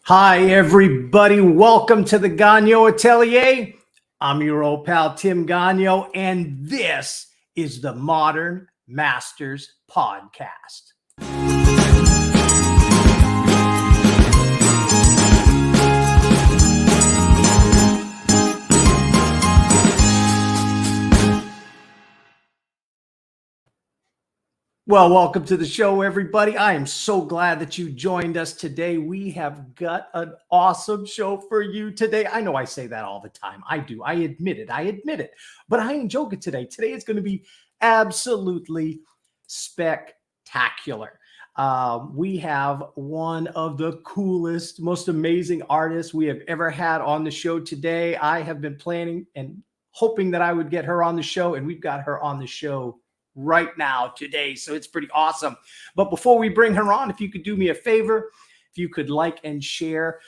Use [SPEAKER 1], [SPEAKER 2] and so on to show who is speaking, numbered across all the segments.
[SPEAKER 1] Hi, everybody. Welcome to the Gagnon Atelier. I'm your old pal, Tim Gagnon, and this is the Modern Masters Podcast. Well, welcome to the show, everybody. I am so glad that you joined us today. We have got an awesome show for you today. I know I say that all the time. I do. I admit it. But I ain't joking today. Today is going to be absolutely spectacular. We have one of the coolest, most amazing artists we have ever had on the show today. I have been planning and hoping that I would get her on the show, and we've got her on the show right now today. So it's pretty awesome. But before we bring her on, if you could do me a favor, if you could like and share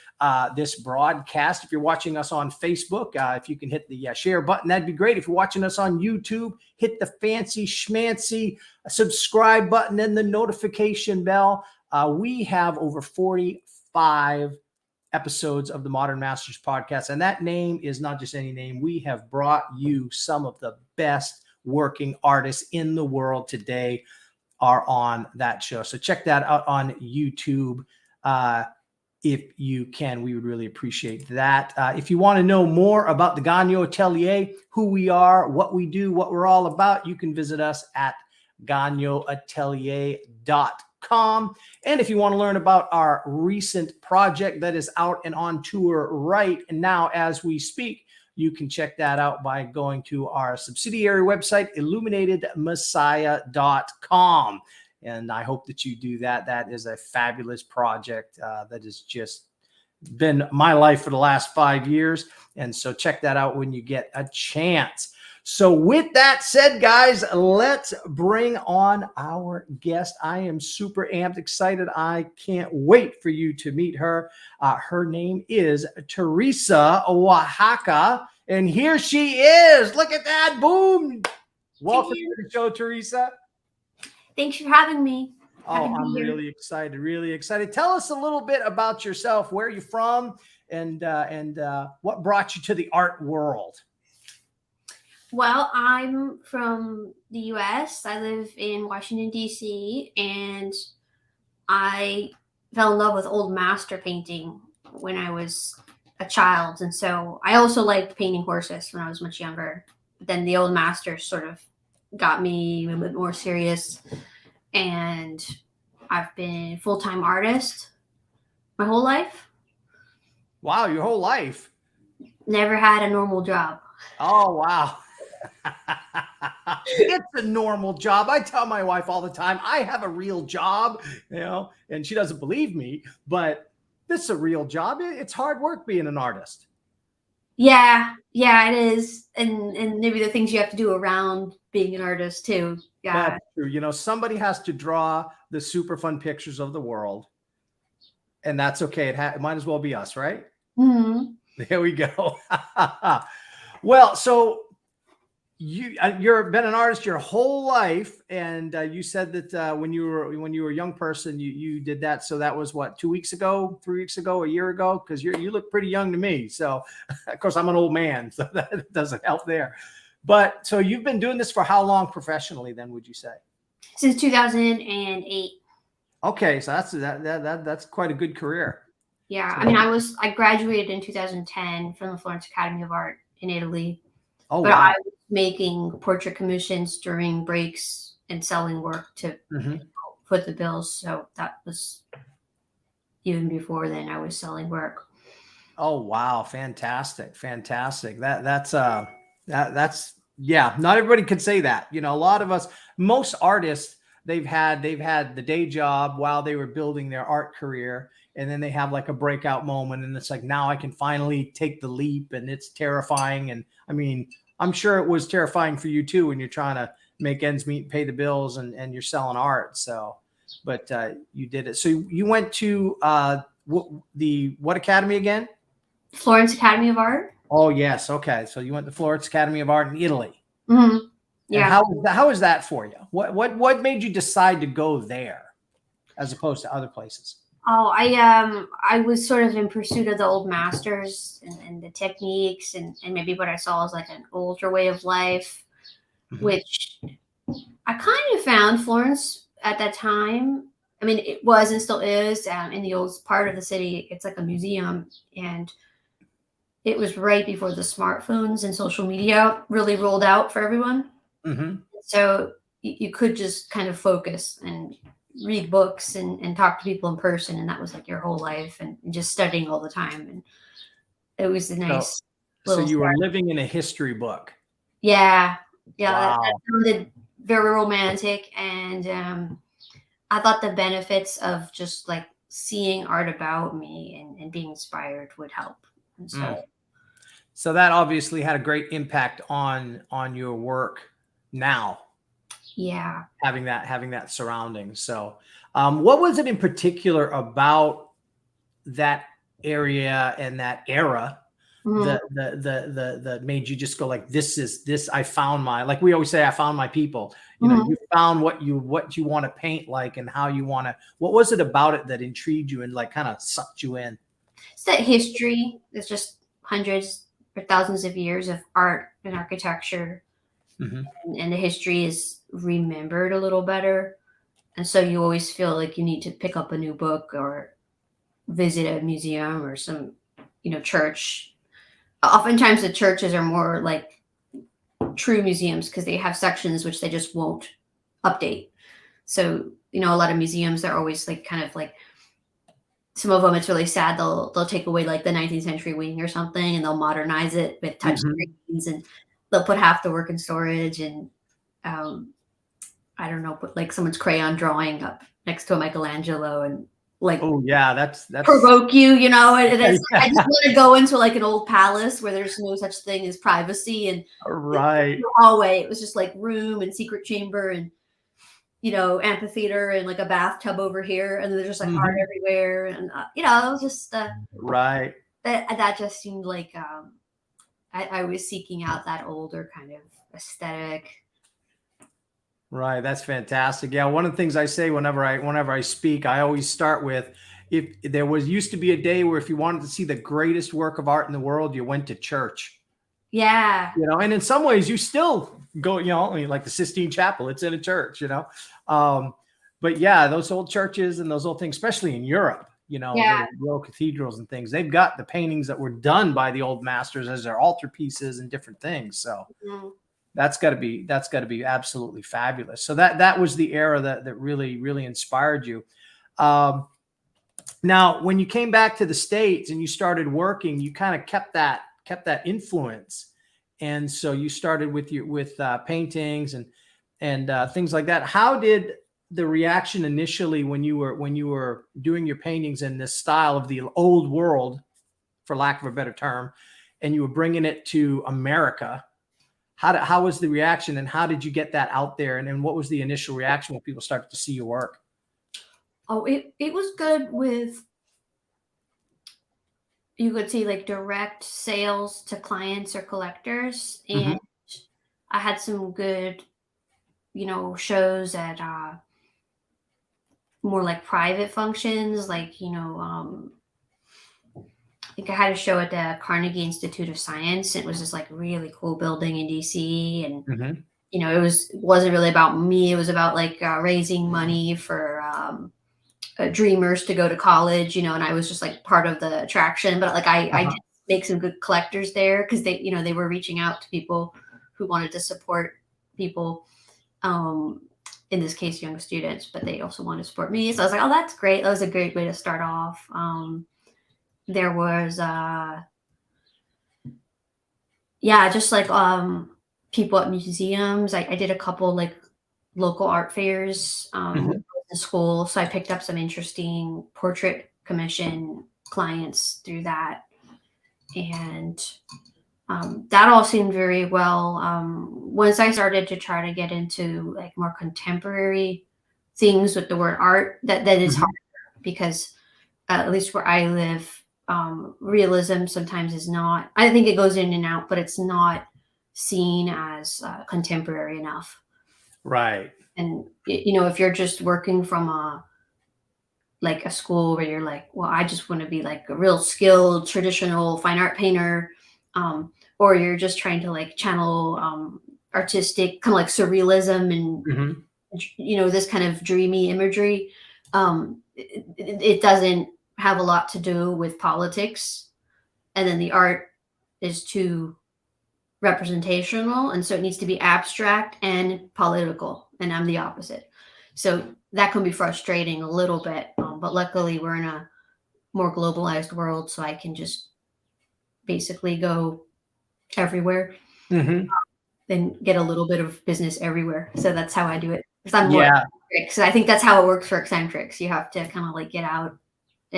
[SPEAKER 1] this broadcast. If you're watching us on Facebook, if you can hit the share button, that'd be great. If you're watching us on YouTube, hit the fancy schmancy subscribe button and the notification bell. We have over 45 episodes of the Modern Masters Podcast, and that name is not just any name. We have brought you some of the best working artists in the world today are on that show. So check that out on YouTube. If you can, we would really appreciate that. If you want to know more about the Gagnon Atelier, who we are, what we do, what we're all about, you can visit us at gagnonatelier.com. And if you want to learn about our recent project that is out and on tour right now as we speak, you can check that out by going to our subsidiary website, illuminatedmessiah.com. And I hope that you do that. That is a fabulous project that has just been my life for the last 5 years. And so check that out when you get a chance. So with that said, guys, let's bring on our guest. I am super amped, excited. I can't wait for you to meet her. Her name is Teresa Oaxaca, and here she is. Look at that. Boom. Welcome to the show, Teresa.
[SPEAKER 2] Thanks for having me.
[SPEAKER 1] I'm really excited, really excited. Tell us a little bit about yourself, where you're from, and what brought you to the art world.
[SPEAKER 2] Well, I'm from the U.S. I live in Washington, D.C., and I fell in love with old master painting when I was a child. And so I also liked painting horses when I was much younger. But then the old masters sort of got me a little bit more serious. And I've been a full-time artist my whole life.
[SPEAKER 1] Wow, your whole life?
[SPEAKER 2] Never had a normal job.
[SPEAKER 1] Oh, wow. It's a normal job. I tell my wife all the time, I have a real job, and she doesn't believe me, but this is a real job. It's hard work being an artist.
[SPEAKER 2] Yeah, it is. And maybe the things you have to do around being an artist too. Yeah.
[SPEAKER 1] That's true. Somebody has to draw the super fun pictures of the world, and that's okay. It might as well be us, right?
[SPEAKER 2] Mm-hmm.
[SPEAKER 1] There we go. Well, so you've been an artist your whole life, and you said that when you were a young person, you did that. So that was what, 2 weeks ago, 3 weeks ago, a year ago? Because you look pretty young to me. So of course I'm an old man, so that doesn't help there. But so you've been doing this for how long professionally? Then would you say?
[SPEAKER 2] Since 2008.
[SPEAKER 1] Okay, so that's quite a good career.
[SPEAKER 2] Yeah, I mean, I graduated in 2010 from the Florence Academy of Art in Italy.
[SPEAKER 1] Oh,
[SPEAKER 2] but
[SPEAKER 1] wow.
[SPEAKER 2] I was making portrait commissions during breaks and selling work to foot the bills. So that was even before then. I was selling work.
[SPEAKER 1] Oh, wow, fantastic. That's yeah. Not everybody could say that. A lot of us, most artists, they've had the day job while they were building their art career. And then they have like a breakout moment, and it's like, now I can finally take the leap, and it's terrifying. And I mean, I'm sure it was terrifying for you too when you're trying to make ends meet, pay the bills, and you're selling art. So, but you did it. So you went to what academy again?
[SPEAKER 2] Florence Academy of Art.
[SPEAKER 1] Oh yes, okay. So you went to Florence Academy of Art in Italy.
[SPEAKER 2] Mm-hmm. Yeah.
[SPEAKER 1] And how is that for you? What made you decide to go there as opposed to other places?
[SPEAKER 2] Oh, I was sort of in pursuit of the old masters and the techniques and maybe what I saw as like an older way of life,
[SPEAKER 1] Mhm.
[SPEAKER 2] which I kind of found Florence at that time. I mean, it was and still is in the old part of the city. It's like a museum, and it was right before the smartphones and social media really rolled out for everyone.
[SPEAKER 1] Mhm.
[SPEAKER 2] So you could just kind of focus and read books and talk to people in person, and that was like your whole life, and just studying all the time. And it was a
[SPEAKER 1] So
[SPEAKER 2] nice
[SPEAKER 1] so
[SPEAKER 2] little
[SPEAKER 1] you were
[SPEAKER 2] start.
[SPEAKER 1] living in a history book.
[SPEAKER 2] Yeah, yeah, that
[SPEAKER 1] Wow.
[SPEAKER 2] sounded very romantic, and I thought the benefits of just like seeing art about me and being inspired would help. And so,
[SPEAKER 1] Mm. So that obviously had a great impact on your work now,
[SPEAKER 2] yeah.
[SPEAKER 1] having that surrounding. So, what was it in particular about that area and that era
[SPEAKER 2] Mhm.
[SPEAKER 1] that made you just go like, this I found my, like we always say, I found my people. You know,
[SPEAKER 2] Mhm.
[SPEAKER 1] you found what you want to paint like and how you want to. What was it about it that intrigued you and like kind of sucked you in?
[SPEAKER 2] It's that history. It's just hundreds or thousands of years of art and architecture,
[SPEAKER 1] Hmm.
[SPEAKER 2] and the history is remembered a little better. And so you always feel like you need to pick up a new book or visit a museum or some, church. Oftentimes the churches are more like true museums because they have sections which they just won't update. So, a lot of museums are always like kind of like some of them it's really sad. They'll take away like the 19th century wing or something and they'll modernize it with touch
[SPEAKER 1] Hmm.
[SPEAKER 2] screens and they'll put half the work in storage and um, I don't know, put like someone's crayon drawing up next to a Michelangelo and like
[SPEAKER 1] Oh yeah, that's
[SPEAKER 2] provoke you, and it's like I just
[SPEAKER 1] yeah,
[SPEAKER 2] want to go into like an old palace where there's no such thing as privacy and
[SPEAKER 1] right.
[SPEAKER 2] the hallway. It was just like room and secret chamber and amphitheater and like a bathtub over here, and then there's just like art
[SPEAKER 1] Hmm.
[SPEAKER 2] everywhere, and it was just
[SPEAKER 1] Right.
[SPEAKER 2] that just seemed like I was seeking out that older kind of aesthetic.
[SPEAKER 1] Right, that's fantastic. Yeah, one of the things I say whenever I speak, I always start with, if there was used to be a day where if you wanted to see the greatest work of art in the world, you went to church.
[SPEAKER 2] Yeah,
[SPEAKER 1] And in some ways you still go, I mean, like the Sistine Chapel, it's in a church. Um, but yeah, those old churches and those old things, especially in Europe,
[SPEAKER 2] yeah.
[SPEAKER 1] the old cathedrals and things, they've got the paintings that were done by the old masters as their altar pieces and different things. So
[SPEAKER 2] Mhm.
[SPEAKER 1] that's got to be absolutely fabulous. So that was the era that really really inspired you. Um, Now, when you came back to the States and you started working, you kind of kept that influence, and so you started with paintings and things like that. How did the reaction initially when you were doing your paintings in this style of the old world, for lack of a better term, and you were bringing it to America? How was the reaction and how did you get that out there? And what was the initial reaction when people started to see your work?
[SPEAKER 2] Oh, it was good with you could see like direct sales to clients or collectors, and
[SPEAKER 1] Hmm.
[SPEAKER 2] I had some good shows at more like private functions, like I think I had a show at the Carnegie Institute of Science. It was this like really cool building in DC, and
[SPEAKER 1] Hmm.
[SPEAKER 2] it wasn't really about me. It was about like raising money for dreamers to go to college, and I was just like part of the attraction. But like I did
[SPEAKER 1] Uh-huh.
[SPEAKER 2] make some good collectors there because they were reaching out to people who wanted to support people. Um, in this case, young students, but they also wanted to support me. So I was like, oh, that's great. That was a great way to start off. There was yeah, just like people at museums. I did a couple like local art fairs when
[SPEAKER 1] Hmm.
[SPEAKER 2] I was in school, so I picked up some interesting portrait commission clients through that, and that all seemed very well. Once I started to try to get into like more contemporary things with the word art, that is hard
[SPEAKER 1] Hmm.
[SPEAKER 2] because at least where I live, realism sometimes is not. I think it goes in and out, but it's not seen as contemporary enough.
[SPEAKER 1] Right.
[SPEAKER 2] And if you're just working from a like a school where you're like, well, I just want to be like a real skilled traditional fine art painter, or you're just trying to like channel artistic kind of like surrealism and
[SPEAKER 1] Mhm.
[SPEAKER 2] this kind of dreamy imagery. It doesn't have a lot to do with politics, and then the art is too representational, and so it needs to be abstract and political, and I'm the opposite. So that can be frustrating a little bit, but luckily we're in a more globalized world, so I can just basically go everywhere
[SPEAKER 1] Mhm.
[SPEAKER 2] and get a little bit of business everywhere. So that's how I do it. Because I'm more
[SPEAKER 1] Yeah.
[SPEAKER 2] eccentric. So I think that's how it works for eccentrics. You have to kind of like get out.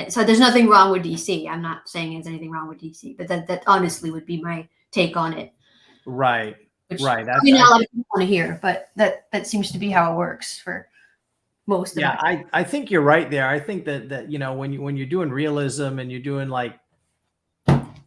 [SPEAKER 2] So there's nothing wrong with DC. I'm not saying there's anything wrong with DC, but that honestly would be my take on it,
[SPEAKER 1] Right.
[SPEAKER 2] which
[SPEAKER 1] Right.
[SPEAKER 2] I
[SPEAKER 1] That's
[SPEAKER 2] mean,
[SPEAKER 1] I
[SPEAKER 2] not a lot of people want to hear, but that seems to be how it works for most of
[SPEAKER 1] Yeah,
[SPEAKER 2] us.
[SPEAKER 1] I think you're right there. I think that when you're doing realism and you're doing like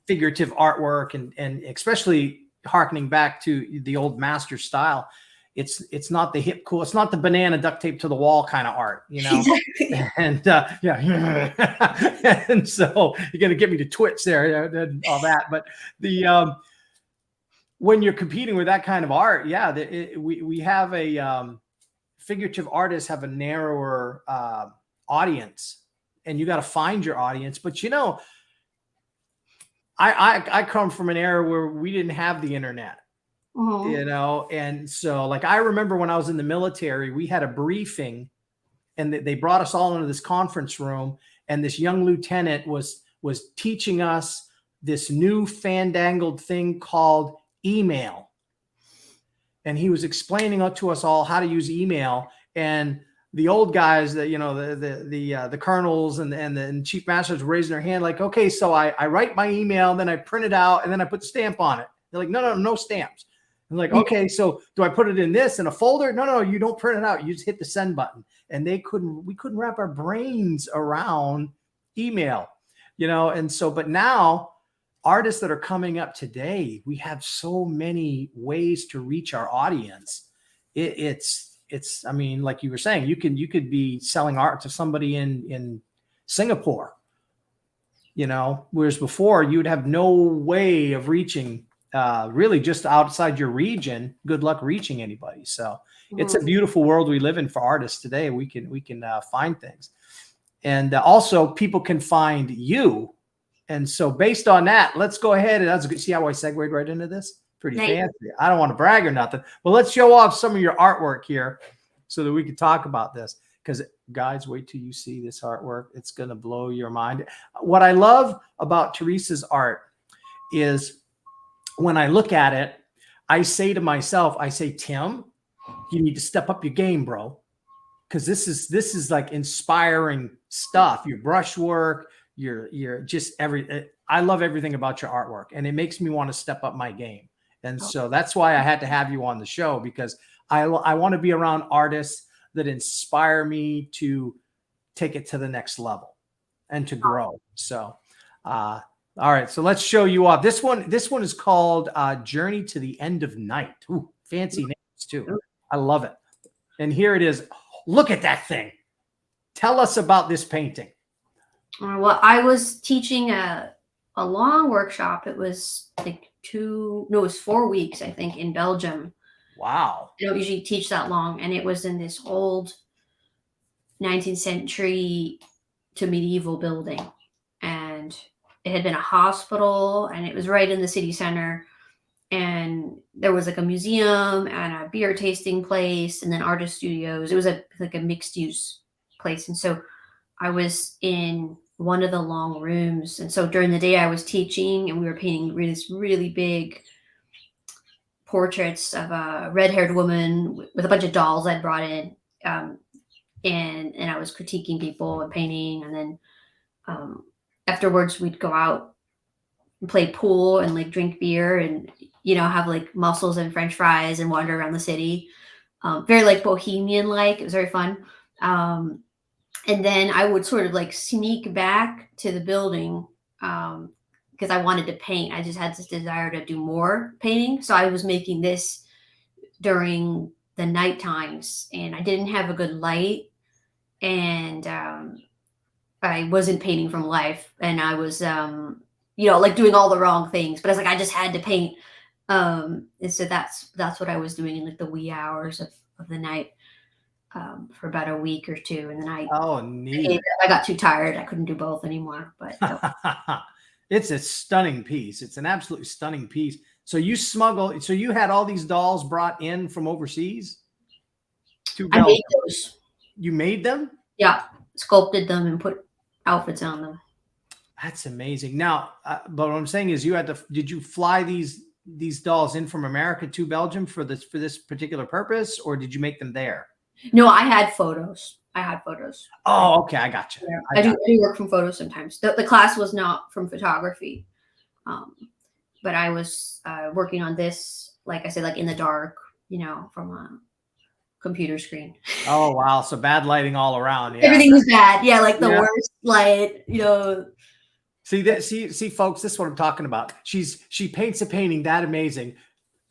[SPEAKER 1] figurative artwork and especially harkening back to the old master style, it's not the hip cool, it's not the banana duct tape to the wall kind of art,
[SPEAKER 2] Exactly.
[SPEAKER 1] and yeah, and so you're gonna get me to twitch there and all that, but the when you're competing with that kind of art, yeah, we have a figurative artists have a narrower audience, and you got to find your audience. But I come from an era where we didn't have the internet,
[SPEAKER 2] Mhm.
[SPEAKER 1] and so like I remember when I was in the military, we had a briefing, and they brought us all into this conference room, and this young lieutenant was teaching us this new fandangled thing called email, and he was explaining to us all how to use email. And the old guys, that the colonels and chief masters were raising their hand like, okay, so I write my email, and then I print it out, and then I put the stamp on it. They're like, no stamps. I'm like,
[SPEAKER 2] Yeah.
[SPEAKER 1] okay, so do I put it in this in a folder? No, you don't print it out. You just hit the send button. And we couldn't wrap our brains around email, and so, but now artists that are coming up today, we have so many ways to reach our audience. It's I mean, like you were saying, you could be selling art to somebody in Singapore, whereas before you would have no way of reaching really just outside your region. Good luck reaching anybody. So it's a
[SPEAKER 2] Mhm.
[SPEAKER 1] beautiful world we live in for artists today. We can find things, and also people can find you. And so based on that, let's go ahead, and that's good. See how I segued right into this? Pretty
[SPEAKER 2] Nice.
[SPEAKER 1] fancy. I don't want to brag or nothing, but let's show off some of your artwork here so that we can talk about this. Because guys, wait till you see this artwork. It's going to blow your mind. What I love about Teresa's art is when I look at it, I say to myself, Tim, you need to step up your game, bro, because this is like inspiring stuff. Your brushwork, your just I love everything about your artwork, and it makes me want to step up my game. And
[SPEAKER 2] Oh,
[SPEAKER 1] so that's why I had to have you on the show, because I want to be around artists that inspire me to take it to the next level and to grow. So all right, so let's show you off. This one is called Journey to the End of Night. Ooh, fancy names too. I love it. And here it is. Look at that thing. Tell us about this painting.
[SPEAKER 2] well, I was teaching a long workshop. It was like no, it was 4 weeks, I think, in Belgium.
[SPEAKER 1] Wow.
[SPEAKER 2] I don't usually teach that long, and it was in this old 19th century to medieval building, and it had been a hospital, and it was right in the city center. And there was like a museum and a beer tasting place, and then artist studios. It was like a mixed use place, and so I was in one of the long rooms. And so during the day I was teaching, and we were painting this really big portraits of a red-haired woman with a bunch of dolls I'd brought in. Um, and I was critiquing people and painting. And then um, afterwards we'd go out and play pool and like drink beer and have like mussels and French fries and wander around the city. Very like bohemian like. It was very fun. And then I would sort of like sneak back to the building because I wanted to paint. I just had this desire to do more painting. So I was making this during the night times, and I didn't have a good light. And I wasn't painting from life, and I was, like doing all the wrong things. But I was like, I just had to paint, and so that's what I was doing in like the wee hours of the night, for about a week or two, and then
[SPEAKER 1] Oh, neat.
[SPEAKER 2] I got too tired. I couldn't do both anymore. But
[SPEAKER 1] It's a stunning piece. It's an absolutely stunning piece. So you had all these dolls brought in from overseas to
[SPEAKER 2] I made
[SPEAKER 1] Belgium.
[SPEAKER 2] those.
[SPEAKER 1] You made them?
[SPEAKER 2] Yeah, sculpted them and put outfits on them.
[SPEAKER 1] That's amazing. Now, but what I'm saying is, did you fly these dolls in from America to Belgium for this particular purpose, or did you make them there?
[SPEAKER 2] No, I had photos. I had photos.
[SPEAKER 1] Oh, okay, I got you.
[SPEAKER 2] Yeah, I do work from photos sometimes. The class was not from photography, um, but I was working on this, like I said, like in the dark, from a computer screen.
[SPEAKER 1] Oh, wow. So bad lighting all around. Yeah.
[SPEAKER 2] Everything was bad. Yeah, like the
[SPEAKER 1] Yeah.
[SPEAKER 2] worst light.
[SPEAKER 1] See, folks, this is what I'm talking about. She paints a painting that amazing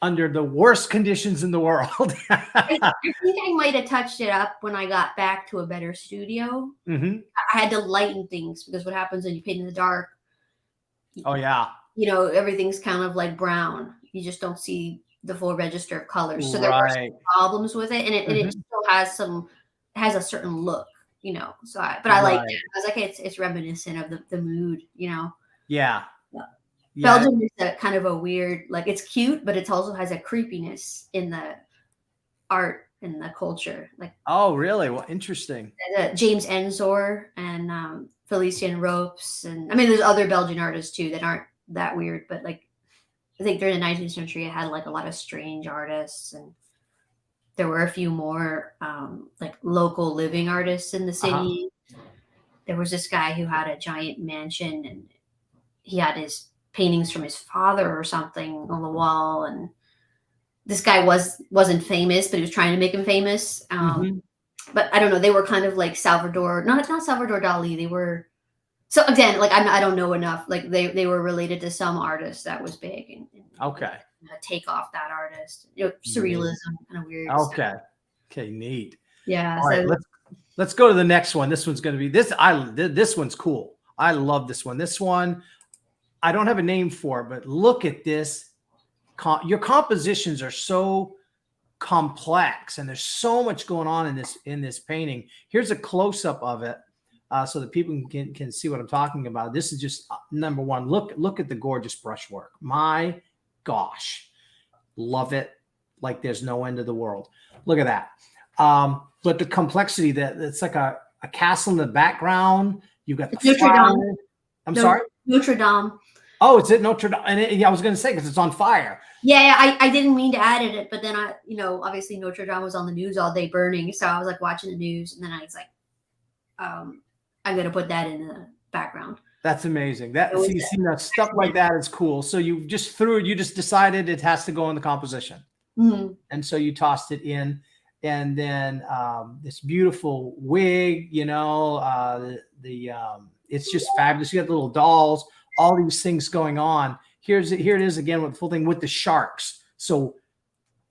[SPEAKER 1] under the worst conditions in the world.
[SPEAKER 2] I think I might have touched it up when I got back to a better studio.
[SPEAKER 1] Hmm.
[SPEAKER 2] I had to lighten things because what happens when you paint in the dark,
[SPEAKER 1] Oh, yeah.
[SPEAKER 2] everything's kind of like brown. You just don't see the full register of colors. So there were some
[SPEAKER 1] Right.
[SPEAKER 2] problems with it, and it
[SPEAKER 1] Mhm.
[SPEAKER 2] still has a certain look, So I like
[SPEAKER 1] Right.
[SPEAKER 2] that. I was like, it's reminiscent of the mood.
[SPEAKER 1] Yeah.
[SPEAKER 2] Yeah.
[SPEAKER 1] Yeah.
[SPEAKER 2] Belgium is a kind of a weird, like it's cute, but it also has a creepiness in the art and the culture. Like
[SPEAKER 1] Oh, really? Well, interesting.
[SPEAKER 2] James Ensor and Felician Ropes, and I mean, there's other Belgian artists too that aren't that weird, but like I think during the 19th century, it had like a lot of strange artists, and there were a few more like local living artists in the
[SPEAKER 1] Uh-huh.
[SPEAKER 2] city. There was this guy who had a giant mansion, and he had his paintings from his father or something on the wall, and this guy wasn't famous, but he was trying to make him famous.
[SPEAKER 1] Hmm.
[SPEAKER 2] But I don't know. They were kind of like Salvador, not Salvador Dali. They were so again, like I don't know enough. Like they were related to some artist that was big, and
[SPEAKER 1] Okay.
[SPEAKER 2] take off that artist.
[SPEAKER 1] Neat.
[SPEAKER 2] Surrealism, kind of weird.
[SPEAKER 1] Okay. Okay. Neat.
[SPEAKER 2] Yeah.
[SPEAKER 1] All right.
[SPEAKER 2] So
[SPEAKER 1] Let's go to the next one. This one's going to be this one's cool. I love this one. This one, I don't have a name for, but look at this. Your compositions are so complex, and there's so much going on in this painting. Here's a close up of it, so that people can see what I'm talking about. This is just number one. Look at the gorgeous brushwork. My gosh, love it like there's no end of the world. Look at that. But the complexity that it's like a castle in the background. You've got the
[SPEAKER 2] Notre Dame.
[SPEAKER 1] I'm sorry.
[SPEAKER 2] Notre Dame.
[SPEAKER 1] Oh, it's at Notre Dame, and I was going to say because it's on fire.
[SPEAKER 2] Yeah, I didn't mean to add it, but then obviously Notre Dame was on the news all day burning, so I was like watching the news, and then I was like, I'm gonna put that in the background.
[SPEAKER 1] That's amazing. Stuff like that is cool. So you just decided it has to go in the composition, and so you tossed it in, and then this beautiful wig, it's just fabulous. You got the little dolls, all these things going on. Here it is again with the full thing with the sharks. So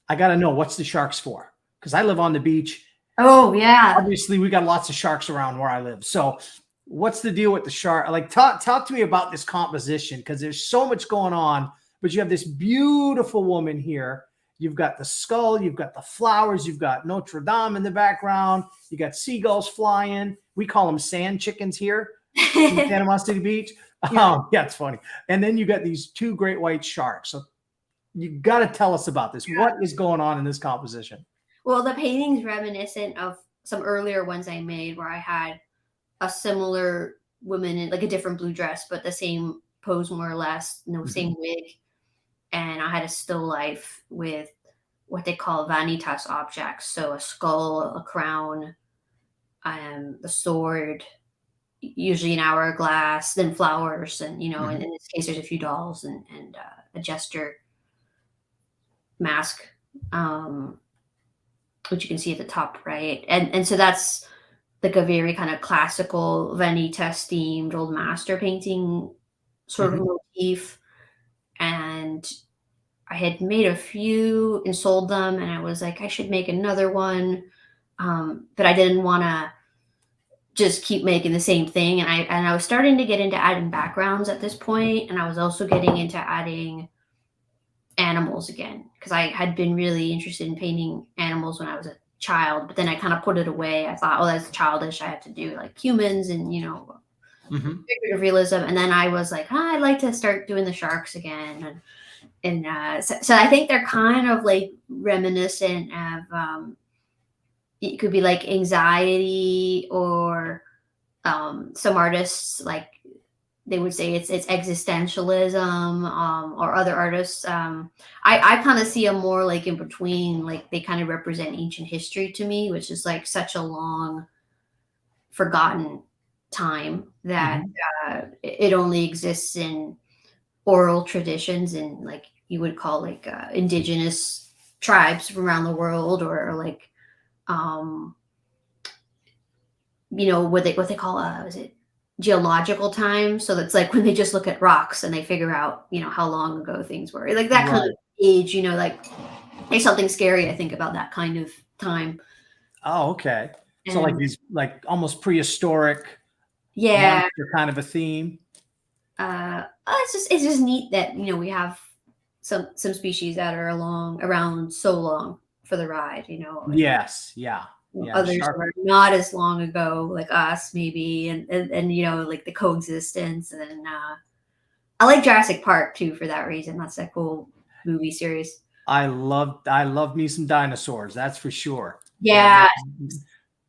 [SPEAKER 1] I got to know, what's the sharks for? Because I live on the beach.
[SPEAKER 2] Oh yeah.
[SPEAKER 1] Obviously, we got lots of sharks around where I live. So what's the deal with the shark? Like, talk to me about this composition, because there's so much going on. But you have this beautiful woman here. You've got the skull. You've got the flowers. You've got Notre Dame in the background. You got seagulls flying. We call them sand chickens here in Panama City Beach. Yeah. Yeah, it's funny. And then you got these two great white sharks. So you got to tell us about this. What is going on in this composition?
[SPEAKER 2] Well, the painting's reminiscent of some earlier ones I made where I had a similar woman in like a different blue dress, but the same pose more or less, same wig. And I had a still life with what they call vanitas objects. So a skull, a crown, the sword, usually an hourglass, then flowers, and in this case there's a few dolls and a jester mask, which you can see at the top right, and so that's like a very kind of classical vanitas themed old master painting sort of motif. And I had made a few and sold them, and I was like, I should make another one, but I didn't want to just keep making the same thing. And I was starting to get into adding backgrounds at this point, and I was also getting into adding animals again because I had been really interested in painting animals when I was a child, but then I kind of put it away. I thought, oh, that's childish. I have to do like humans and
[SPEAKER 1] Mhm.
[SPEAKER 2] figurative realism. And then I was like, I'd like to start doing the sharks again. So I think they're kind of like reminiscent of it could be like anxiety or some artists like they would say it's existentialism or other artists. I kind of see them more like in between, like they kind of represent ancient history to me, which is like such a long forgotten time that
[SPEAKER 1] Mhm.
[SPEAKER 2] it only exists in oral traditions and like you would call like indigenous tribes from around the world or like um what they call is it geological time, so that's like when they just look at rocks and they figure out how long ago things were like that kind of
[SPEAKER 1] Right.
[SPEAKER 2] age, like there's something scary I think about that kind of time.
[SPEAKER 1] Oh, okay. So like
[SPEAKER 2] And
[SPEAKER 1] these like almost prehistoric
[SPEAKER 2] yeah,
[SPEAKER 1] monster kind of a theme.
[SPEAKER 2] it's just neat that we have some species that are along around so long for the ride, and
[SPEAKER 1] Yes. Yeah. Yeah.
[SPEAKER 2] others
[SPEAKER 1] Shark.
[SPEAKER 2] are not as long ago, like us, maybe, and like the coexistence. And I like Jurassic Park too for that reason. That's a cool movie series.
[SPEAKER 1] I love me some dinosaurs. That's for sure. That,
[SPEAKER 2] Yeah,
[SPEAKER 1] that-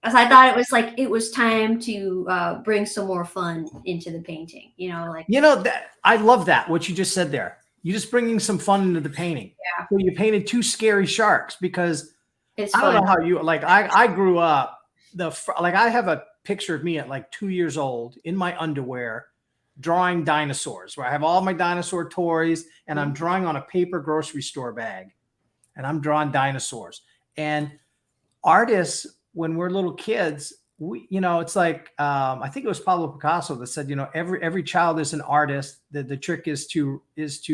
[SPEAKER 2] as I thought it was time to bring some more fun into the painting. Like
[SPEAKER 1] that I love that what you just said there. You just bringing some fun into the painting.
[SPEAKER 2] yeah,
[SPEAKER 1] So you painted two scary sharks because
[SPEAKER 2] it's
[SPEAKER 1] I don't
[SPEAKER 2] fun.
[SPEAKER 1] know how you like. I grew up like I have a picture of me at like 2 years old in my underwear drawing dinosaurs where I have all my dinosaur toys and I'm
[SPEAKER 2] Mhm.
[SPEAKER 1] drawing on a paper grocery store bag and I'm drawing dinosaurs. And artists, when we're little kids, it's like I think it was Pablo Picasso that said, every child is an artist. The trick is to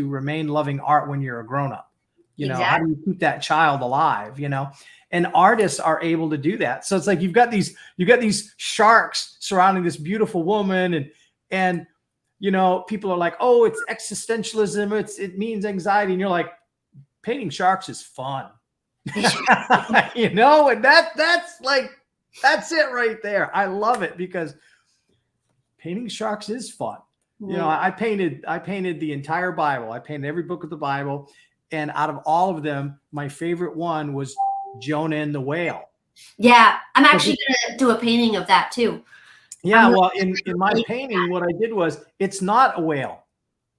[SPEAKER 1] remain loving art when you're a grown up. How do
[SPEAKER 2] Exactly.
[SPEAKER 1] you keep that child alive? And artists are able to do that. So it's like you've got these sharks surrounding this beautiful woman, and people are like, oh, it's existentialism. It means anxiety, and you're like, painting sharks is fun. And that's it right there. I love it because painting sharks is fun.
[SPEAKER 2] Mhm.
[SPEAKER 1] I painted the entire Bible. I painted every book of the Bible, and out of all of them, my favorite one was Jonah and the whale.
[SPEAKER 2] Yeah, I'm
[SPEAKER 1] So
[SPEAKER 2] actually gonna do a painting of that too. I'm
[SPEAKER 1] yeah,
[SPEAKER 2] really
[SPEAKER 1] well, in my painting, what I did was it's not a whale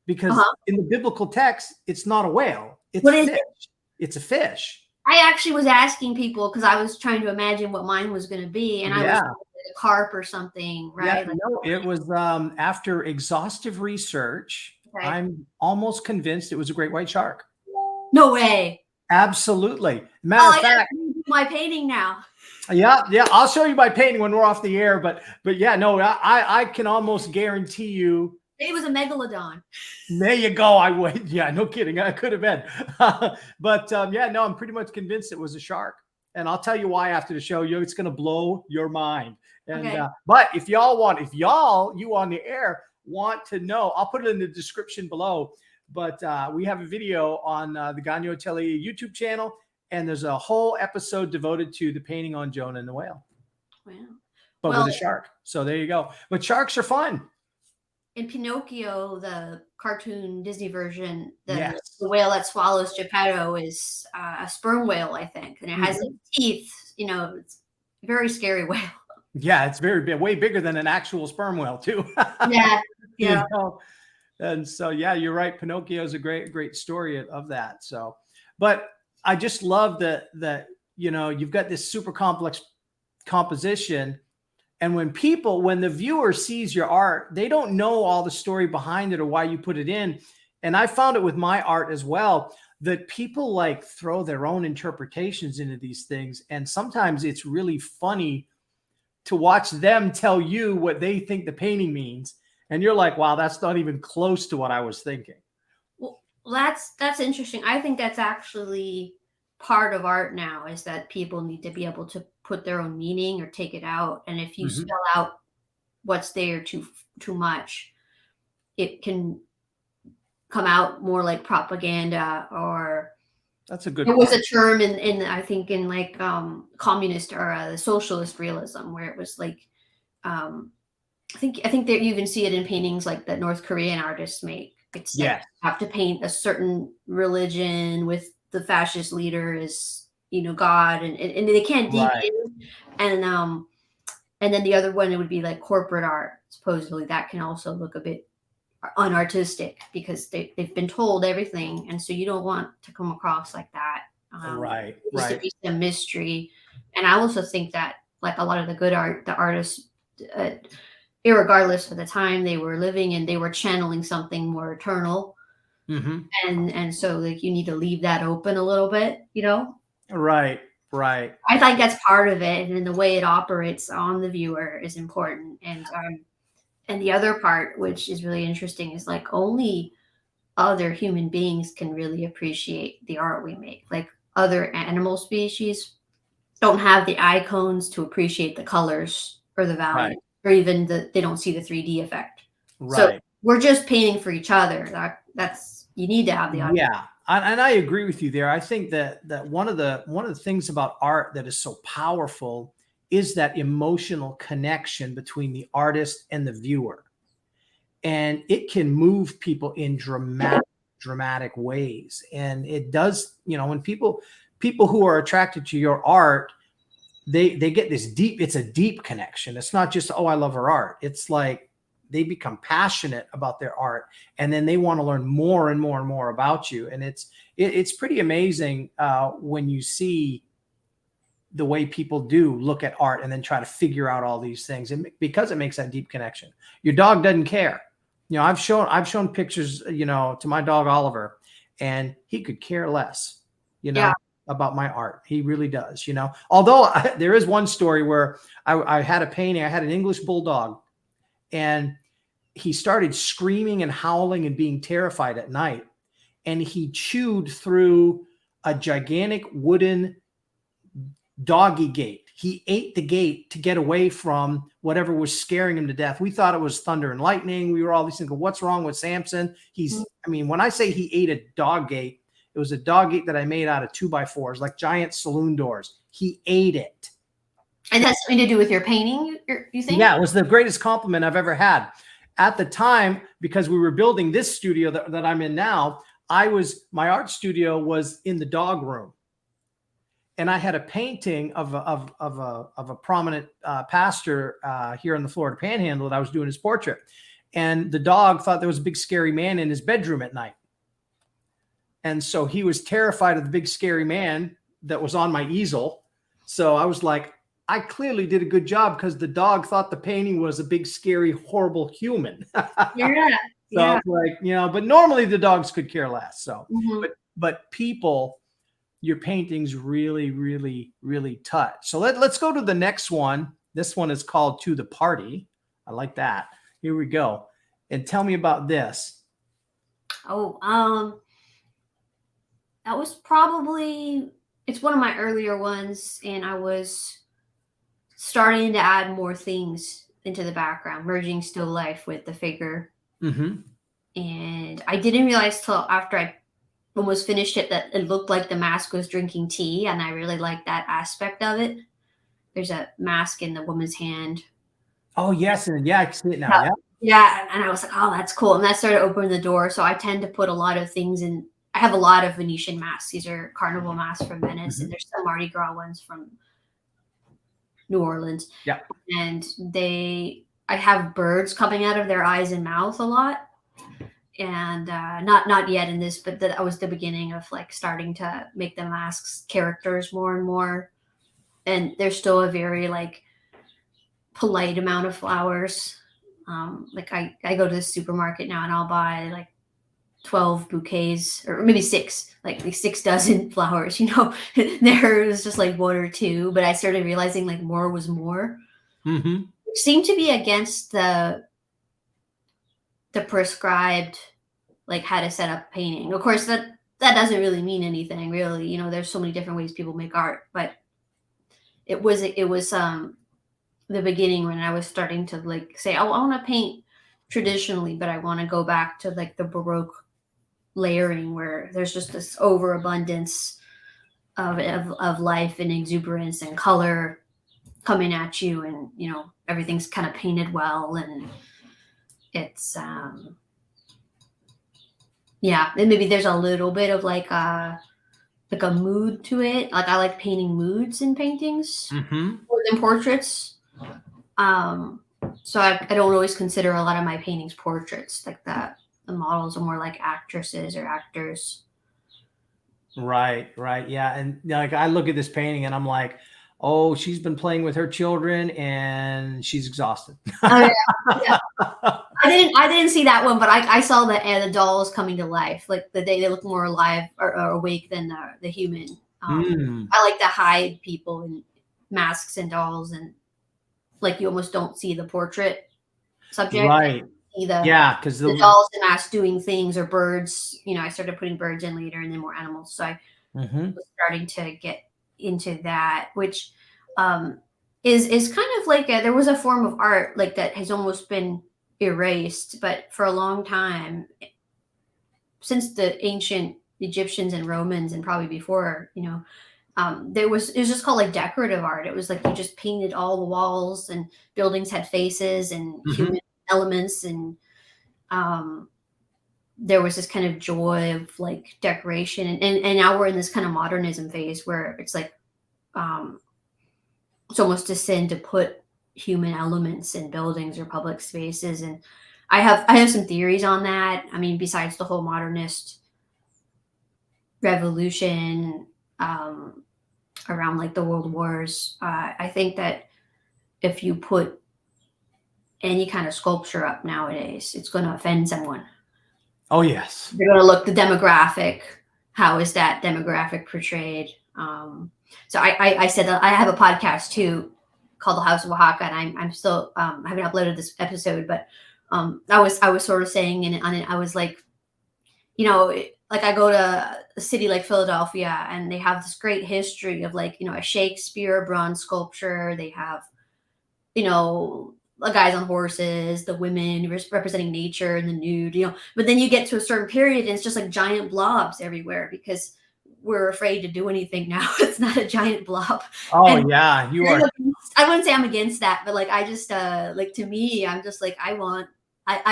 [SPEAKER 1] because
[SPEAKER 2] uh-huh.
[SPEAKER 1] in the biblical text, it's not a whale. It's
[SPEAKER 2] What is
[SPEAKER 1] fish. It's a fish.
[SPEAKER 2] I actually was asking people because I was trying to imagine what mine was going to be, and I was
[SPEAKER 1] Yeah.
[SPEAKER 2] thinking like a carp or something,
[SPEAKER 1] Yeah,
[SPEAKER 2] right? Like,
[SPEAKER 1] no, it was after exhaustive research,
[SPEAKER 2] okay,
[SPEAKER 1] I'm almost convinced it was a great white shark.
[SPEAKER 2] no way.
[SPEAKER 1] Absolutely.
[SPEAKER 2] Oh,
[SPEAKER 1] Matter
[SPEAKER 2] I
[SPEAKER 1] of
[SPEAKER 2] gotta
[SPEAKER 1] fact,
[SPEAKER 2] do my painting now.
[SPEAKER 1] yeah, yeah, I'll show you my painting when we're off the air, but yeah, no, I can almost guarantee you.
[SPEAKER 2] It was a megalodon.
[SPEAKER 1] There you go. I would. Yeah, no kidding. I could have been. But yeah, no, I'm pretty much convinced it was a shark. And I'll tell you why after the show. It's going to blow your mind. And
[SPEAKER 2] Okay.
[SPEAKER 1] but you on the air want to know, I'll put it in the description below. But we have a video on the Gagnon Atelier YouTube channel, and there's a whole episode devoted to the painting on Jonah and the whale,
[SPEAKER 2] Wow.
[SPEAKER 1] but with
[SPEAKER 2] Well,
[SPEAKER 1] a shark. So there you go. But sharks are fun.
[SPEAKER 2] in Pinocchio, the cartoon Disney version, the
[SPEAKER 1] Yes.
[SPEAKER 2] whale that swallows Geppetto is a sperm whale, I think, and it has
[SPEAKER 1] Mhm.
[SPEAKER 2] like, teeth. It's a very scary whale.
[SPEAKER 1] Yeah, it's very big, way bigger than an actual sperm whale, too.
[SPEAKER 2] Yeah.
[SPEAKER 1] you
[SPEAKER 2] Yeah.
[SPEAKER 1] know, and so yeah, you're right. Pinocchio is a great story of that. So, but I just love that you've got this super complex composition, and when the viewer sees your art, they don't know all the story behind it or why you put it in. And I found it with my art as well that people like throw their own interpretations into these things, and sometimes it's really funny to watch them tell you what they think the painting means. And you're like, wow, that's not even close to what I was thinking.
[SPEAKER 2] Well, that's interesting. I think that's actually part of art now is that people need to be able to put their own meaning or take it out. And if you
[SPEAKER 1] Mhm.
[SPEAKER 2] spell out what's there too much, it can come out more like propaganda. Or
[SPEAKER 1] That's a good
[SPEAKER 2] it was
[SPEAKER 1] point.
[SPEAKER 2] a term in I think in like communist or the socialist realism, where it was like um, I think that you even see it in paintings like that North Korean artists make. It's like
[SPEAKER 1] Yes.
[SPEAKER 2] you have to paint a certain religion with the fascist leader as God, and they can't
[SPEAKER 1] Right.
[SPEAKER 2] deviate. And then the other one, it would be like corporate art. Supposedly that can also look a bit unartistic because they've been told everything, and so you don't want to come across like that.
[SPEAKER 1] Right.
[SPEAKER 2] There needs to
[SPEAKER 1] Right.
[SPEAKER 2] be some mystery. And I also think that like a lot of the good art, the artists, uh, irregardless of the time they were living in, they were channeling something more eternal.
[SPEAKER 1] Mm-hmm.
[SPEAKER 2] And so like you need to leave that open a little bit.
[SPEAKER 1] Right. Right.
[SPEAKER 2] I think that's part of it, and then the way it operates on the viewer is important. And the other part, which is really interesting, is like only other human beings can really appreciate the art we make. Like other animal species don't have the eye cones to appreciate the colors or the
[SPEAKER 1] Right.
[SPEAKER 2] value, or even they don't see the 3D effect. So
[SPEAKER 1] Right.
[SPEAKER 2] we're just painting for each other. That's you need to have the audience.
[SPEAKER 1] Yeah, and I agree with you there. I think that one of the things about art that is so powerful is that emotional connection between the artist and the viewer, and it can move people in dramatic ways. And it does, when people who are attracted to your art, they get this deep, it's a deep connection. It's not just, oh, I love her art. It's like they become passionate about their art, and then they want to learn more and more and more about you. And it's pretty amazing when you see the way people do look at art and then try to figure out all these things, and because it makes that deep connection. Your dog doesn't care. I've shown pictures, to my dog Oliver, and he could care less, you know,
[SPEAKER 2] Yeah.
[SPEAKER 1] about my art. He really does, Although there is one story where I had a painting. I had an English bulldog, and he started screaming and howling and being terrified at night. And he chewed through a gigantic wooden doggy gate. He ate the gate to get away from whatever was scaring him to death. We thought it was thunder and lightning. We were all these things. What's wrong with Samson? When I say he ate a dog gate, it was a dog gate that I made out of 2x4s, like giant saloon doors. He ate it.
[SPEAKER 2] And that's something to do with your painting, you think?
[SPEAKER 1] Yeah, it was the greatest compliment I've ever had. At the time, because we were building this studio that I'm in now, my art studio was in the dog room. And I had a painting of a prominent pastor here in the Florida Panhandle that I was doing his portrait. And the dog thought there was a big scary man in his bedroom at night. And so he was terrified of the big scary man that was on my easel. So I was like, I clearly did a good job, because the dog thought the painting was a big, scary, horrible human.
[SPEAKER 2] Yeah.
[SPEAKER 1] So like, but normally the dogs could care less. So,
[SPEAKER 2] Mhm.
[SPEAKER 1] but people, your paintings really, really, really touch. So let's go to the next one. This one is called To the Party. I like that. Here we go. And tell me about this.
[SPEAKER 2] Oh, that was probably, it's one of my earlier ones, and I was starting to add more things into the background, merging still life with the figure.
[SPEAKER 1] Mm-hmm.
[SPEAKER 2] And I didn't realize till after I almost finished it that it looked like the mask was drinking tea, and I really liked that aspect of it. There's a mask in the woman's hand.
[SPEAKER 1] Oh, yes. And yeah, I can see it now. Yeah.
[SPEAKER 2] Yeah, and I was like, oh, that's cool. And that started opening the door. So I tend to put a lot of things in. I have a lot of Venetian masks. These are carnival masks from Venice, and there's some Mardi Gras ones from New Orleans.
[SPEAKER 1] Yeah.
[SPEAKER 2] And I have birds coming out of their eyes and mouth a lot. And not yet in this, but that was the beginning of like starting to make the masks characters more and more. And there's still a very like polite amount of flowers. Like I go to the supermarket now and I'll buy like 12 bouquets, or maybe 6, like 6 dozen flowers, There was just like 1 or 2, but I started realizing like more was more.
[SPEAKER 1] Mm-hmm.
[SPEAKER 2] Which seemed to be against the prescribed, like how to set up painting. Of course, that doesn't really mean anything, really. There's so many different ways people make art, but it was the beginning when I was starting to like say, oh, I want to paint traditionally, but I want to go back to like the Baroque layering where there's just this overabundance of life and exuberance and color coming at you, and you know everything's kind of painted well, and it's yeah, and maybe there's a little bit of like a mood to it. Like I like painting moods in paintings more than portraits. So I don't always consider a lot of my paintings portraits like that. The models are more like actresses or actors.
[SPEAKER 1] Right, right. Yeah. And like I look at this painting and I'm like, oh, she's been playing with her children and she's exhausted.
[SPEAKER 2] Oh yeah, yeah. I didn't see that one, but I saw the dolls coming to life. Like they look more alive or awake than the human. I like to hide people in masks and dolls, and like you almost don't see the portrait subject.
[SPEAKER 1] Right.
[SPEAKER 2] See the
[SPEAKER 1] Yeah, because
[SPEAKER 2] the dolls and masks doing things, or birds. You know, I started putting birds in later, and then more animals. So I was starting to get into that, which is kind of like there was a form of art like that has almost been erased, but for a long time, since the ancient Egyptians and Romans, and probably before, you know, it was just called like decorative art. It was like you just painted all the walls, and buildings had faces and human elements, and there was this kind of joy of like decoration, and now we're in this kind of modernism phase where it's like it's almost a sin to put human elements in buildings or public spaces. And I have some theories on that. I mean, besides the whole modernist revolution around like the world wars, I think that if you put any kind of sculpture up nowadays, it's going to offend someone.
[SPEAKER 1] Oh yes,
[SPEAKER 2] they're going to look the demographic. How is that demographic portrayed? So I said that I have a podcast too called The House of Oaxaca, and I'm still I haven't uploaded this episode, but I was sort of saying on it, I was like, you know, like I go to a city like Philadelphia, and they have this great history of like, you know, a Shakespeare bronze sculpture. They have, you know, the guys on horses, the women representing nature and the nude, you know, but then you get to a certain period and it's just like giant blobs everywhere because we're afraid to do anything now. It's not a giant blob.
[SPEAKER 1] Oh and yeah, you are.
[SPEAKER 2] I wouldn't say I'm against that, but like I just like to me, I'm just like I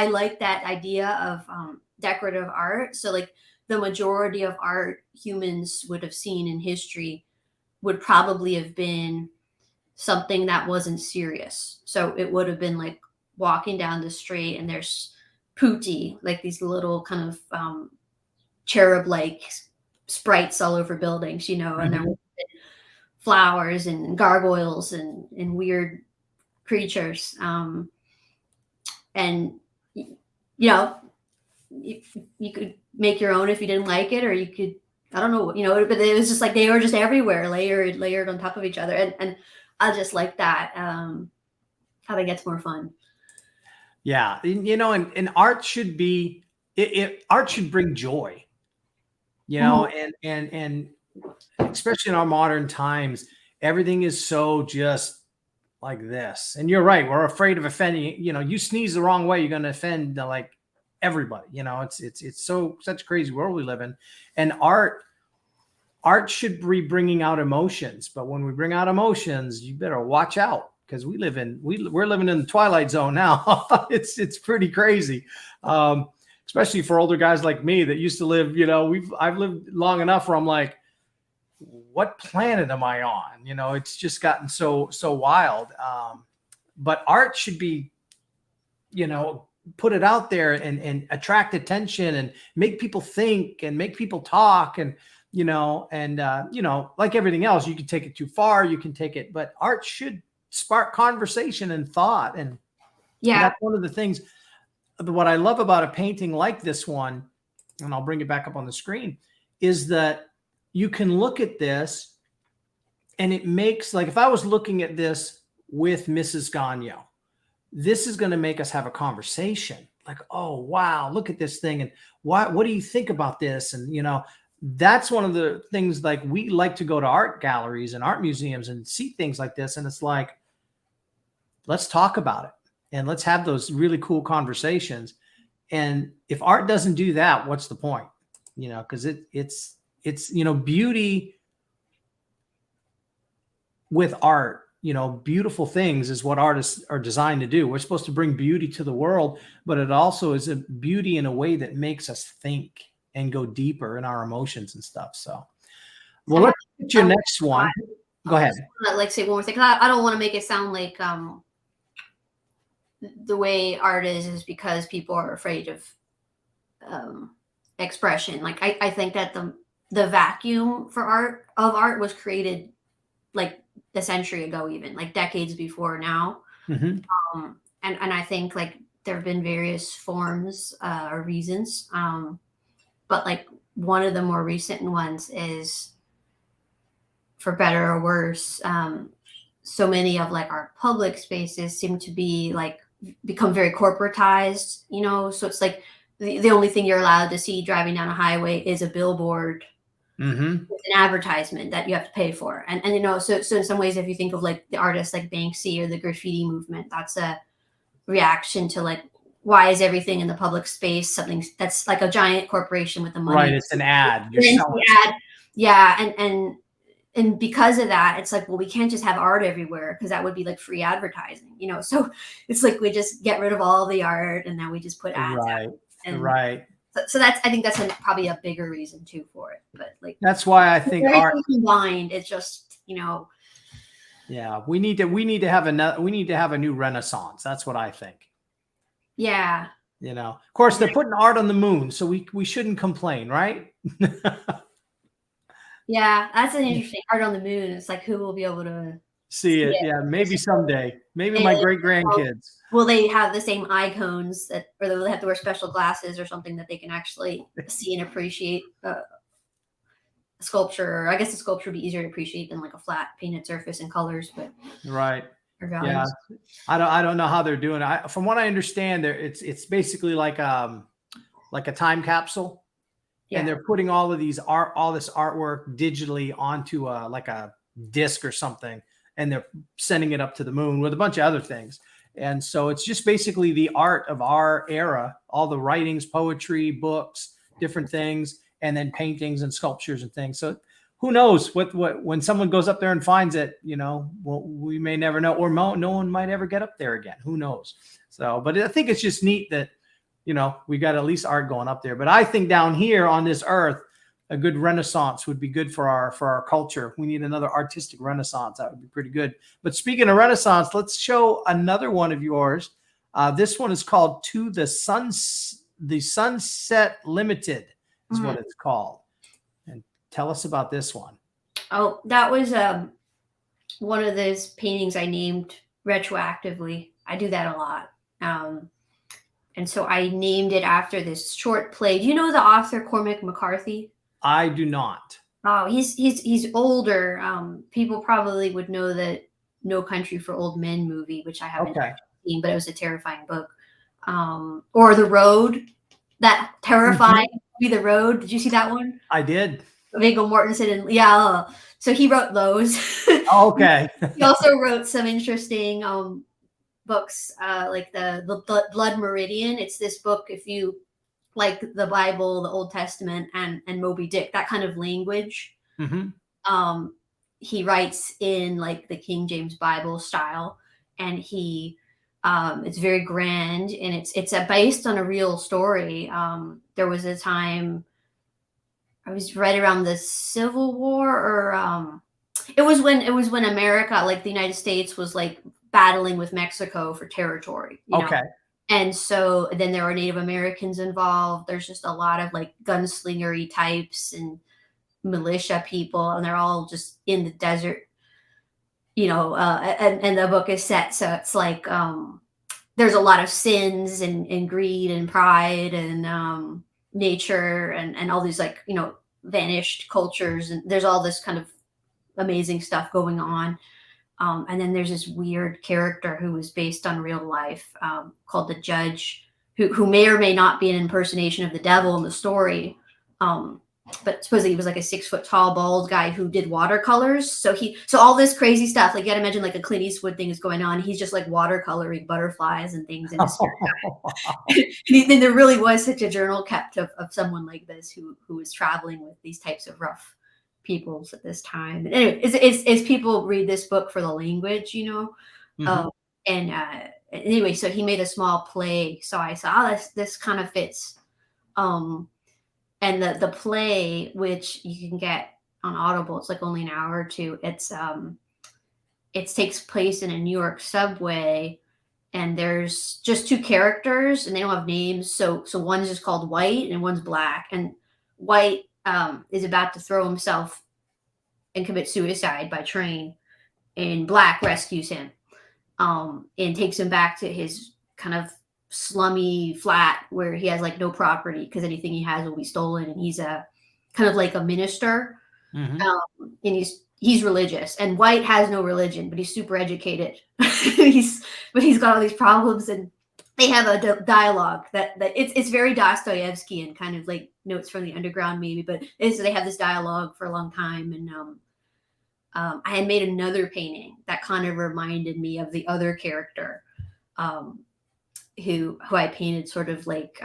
[SPEAKER 2] like that idea of decorative art. So like the majority of art humans would have seen in history would probably have been something that wasn't serious. So it would have been like walking down the street and there's putti, like these little kind of cherub-like sprites all over buildings, you know, and there were flowers and gargoyles and weird creatures. And you know, you could make your own if you didn't like it, or you could, I don't know, you know, but it was just like they were just everywhere, layered on top of each other, and I just like that. How that gets more fun.
[SPEAKER 1] Yeah, you know, and art should be art should bring joy. You know, and especially in our modern times, everything is so just like this. And you're right, we're afraid of offending. You know, you sneeze the wrong way, you're going to offend like everybody. You know, it's such a crazy world we live in. And art should be bringing out emotions, but when we bring out emotions, you better watch out, because we're living in the twilight zone now. It's pretty crazy. Especially for older guys like me that used to live, you know, I've lived long enough where I'm like, what planet am I on? You know, it's just gotten so wild. But art should be, you know, put it out there and attract attention and make people think and make people talk, and you know, like everything else, you can take it too far, you can take it, but art should spark conversation and thought. And yeah, that's one of the things. What I love about a painting like this one, and I'll bring it back up on the screen, is that you can look at this and it makes, like, if I was looking at this with Mrs. Gagnon, this is going to make us have a conversation. Like, oh, wow, look at this thing. And what do you think about this? And, you know, that's one of the things, like, we like to go to art galleries and art museums and see things like this. And it's like, let's talk about it and let's have those really cool conversations. And if art doesn't do that, what's the point? You know, because it's you know, beauty with art, you know, beautiful things is what artists are designed to do. We're supposed to bring beauty to the world, but it also is a beauty in a way that makes us think and go deeper in our emotions and stuff. So, well, let's get your next one. Go ahead.
[SPEAKER 2] Like say one more thing. I don't want to make it sound like the way art is because people are afraid of expression. Like I think that the vacuum for art was created like a century ago, even like decades before now.
[SPEAKER 1] Mm-hmm.
[SPEAKER 2] And I think like there have been various forms or reasons, but like one of the more recent ones is, for better or worse, so many of like our public spaces seem to be like become very corporatized, you know, so it's like the only thing you're allowed to see driving down a highway is a billboard
[SPEAKER 1] Mm-hmm.
[SPEAKER 2] with an advertisement that you have to pay for. And you know, so in some ways, if you think of like the artists like Banksy or the graffiti movement, that's a reaction to like, why is everything in the public space something that's like a giant corporation with the money?
[SPEAKER 1] Right, it's an ad. You're selling
[SPEAKER 2] ad. Yeah, and because of that, it's like, well, we can't just have art everywhere because that would be like free advertising, you know. So it's like we just get rid of all the art and then we just put ads
[SPEAKER 1] right,
[SPEAKER 2] out. And
[SPEAKER 1] right.
[SPEAKER 2] so that's, I think that's probably a bigger reason too for it. But like
[SPEAKER 1] that's why I think art
[SPEAKER 2] combined, it's just, you know.
[SPEAKER 1] Yeah, we need to have a new renaissance. That's what I think.
[SPEAKER 2] Yeah.
[SPEAKER 1] You know, of course, they're putting art on the moon, so we shouldn't complain, right?
[SPEAKER 2] Yeah, that's an interesting art on the moon. It's like, who will be able to
[SPEAKER 1] see it? Yeah, maybe someday. Maybe my great grandkids.
[SPEAKER 2] Will they have the same eye cones or will they have to wear special glasses or something that they can actually see and appreciate a sculpture? Or I guess the sculpture would be easier to appreciate than like a flat painted surface and colors, but
[SPEAKER 1] right. Yeah, I don't know how they're doing it. From what I understand, it's basically like a time capsule. Yeah. And they're putting all this artwork digitally onto like a disc or something, and they're sending it up to the moon with a bunch of other things. And so it's just basically the art of our era, all the writings, poetry, books, different things, and then paintings and sculptures and things. So who knows what when someone goes up there and finds it, you know, well, we may never know, or no one might ever get up there again. Who knows? So, but I think it's just neat that, you know, we got at least art going up there. But I think down here on this earth, a good renaissance would be good for our culture. We need another artistic renaissance. That would be pretty good. But speaking of renaissance, let's show another one of yours. This one is called To the Sunset Limited is what it's called. And tell us about this one.
[SPEAKER 2] Oh, that was one of those paintings I named retroactively. I do that a lot. And so I named it after this short play. Do you know the author Cormac McCarthy?
[SPEAKER 1] I do not.
[SPEAKER 2] Oh, he's older. People probably would know the No Country for Old Men movie, which I haven't seen, but it was a terrifying book. Or The Road, that terrifying movie, The Road. Did you see that one?
[SPEAKER 1] I did.
[SPEAKER 2] Viggo Mortensen and yeah. So he wrote those.
[SPEAKER 1] Okay.
[SPEAKER 2] He also wrote some interesting books like the Blood Meridian. It's this book, if you like the Bible, the Old Testament, and Moby Dick, that kind of language. Mm-hmm. He writes in like the King James Bible style, and he it's very grand, and it's based on a real story. There was a time, I was right around the Civil War, or it was when America, like the United States, was like battling with Mexico for territory. You know? And so then there were Native Americans involved. There's just a lot of like gunslingery types and militia people, and they're all just in the desert, you know, and the book is set. So it's like, there's a lot of sins and greed and pride and nature and all these, like, you know, vanished cultures. And there's all this kind of amazing stuff going on. And then there's this weird character who was based on real life, called the Judge, who may or may not be an impersonation of the devil in the story. but supposedly he was like a 6 foot tall bald guy who did watercolors. So all this crazy stuff, like you gotta imagine like a Clint Eastwood thing is going on. He's just like watercoloring butterflies and things in his spare time. And there really was such a journal kept of someone like this who was traveling with these types of rough peoples at this time. And anyway, as people read this book for the language, and anyway, so he made a small play. So I saw this kind of fits. And the play, which you can get on Audible, it's like only an hour or two. It takes place in a New York subway, and there's just two characters, and they don't have names. So one's just called White, and one's Black. And White is about to throw himself and commit suicide by train, and Black rescues him, and takes him back to his kind of slummy flat where he has like no property because anything he has will be stolen, and he's a kind of like a minister, and he's religious, and White has no religion, but he's super educated. But he's got all these problems, and they have a dialogue that it's very Dostoevsky kind of like Notes from the Underground maybe, but so they have this dialogue for a long time. And I had made another painting that kind of reminded me of the other character, who I painted sort of like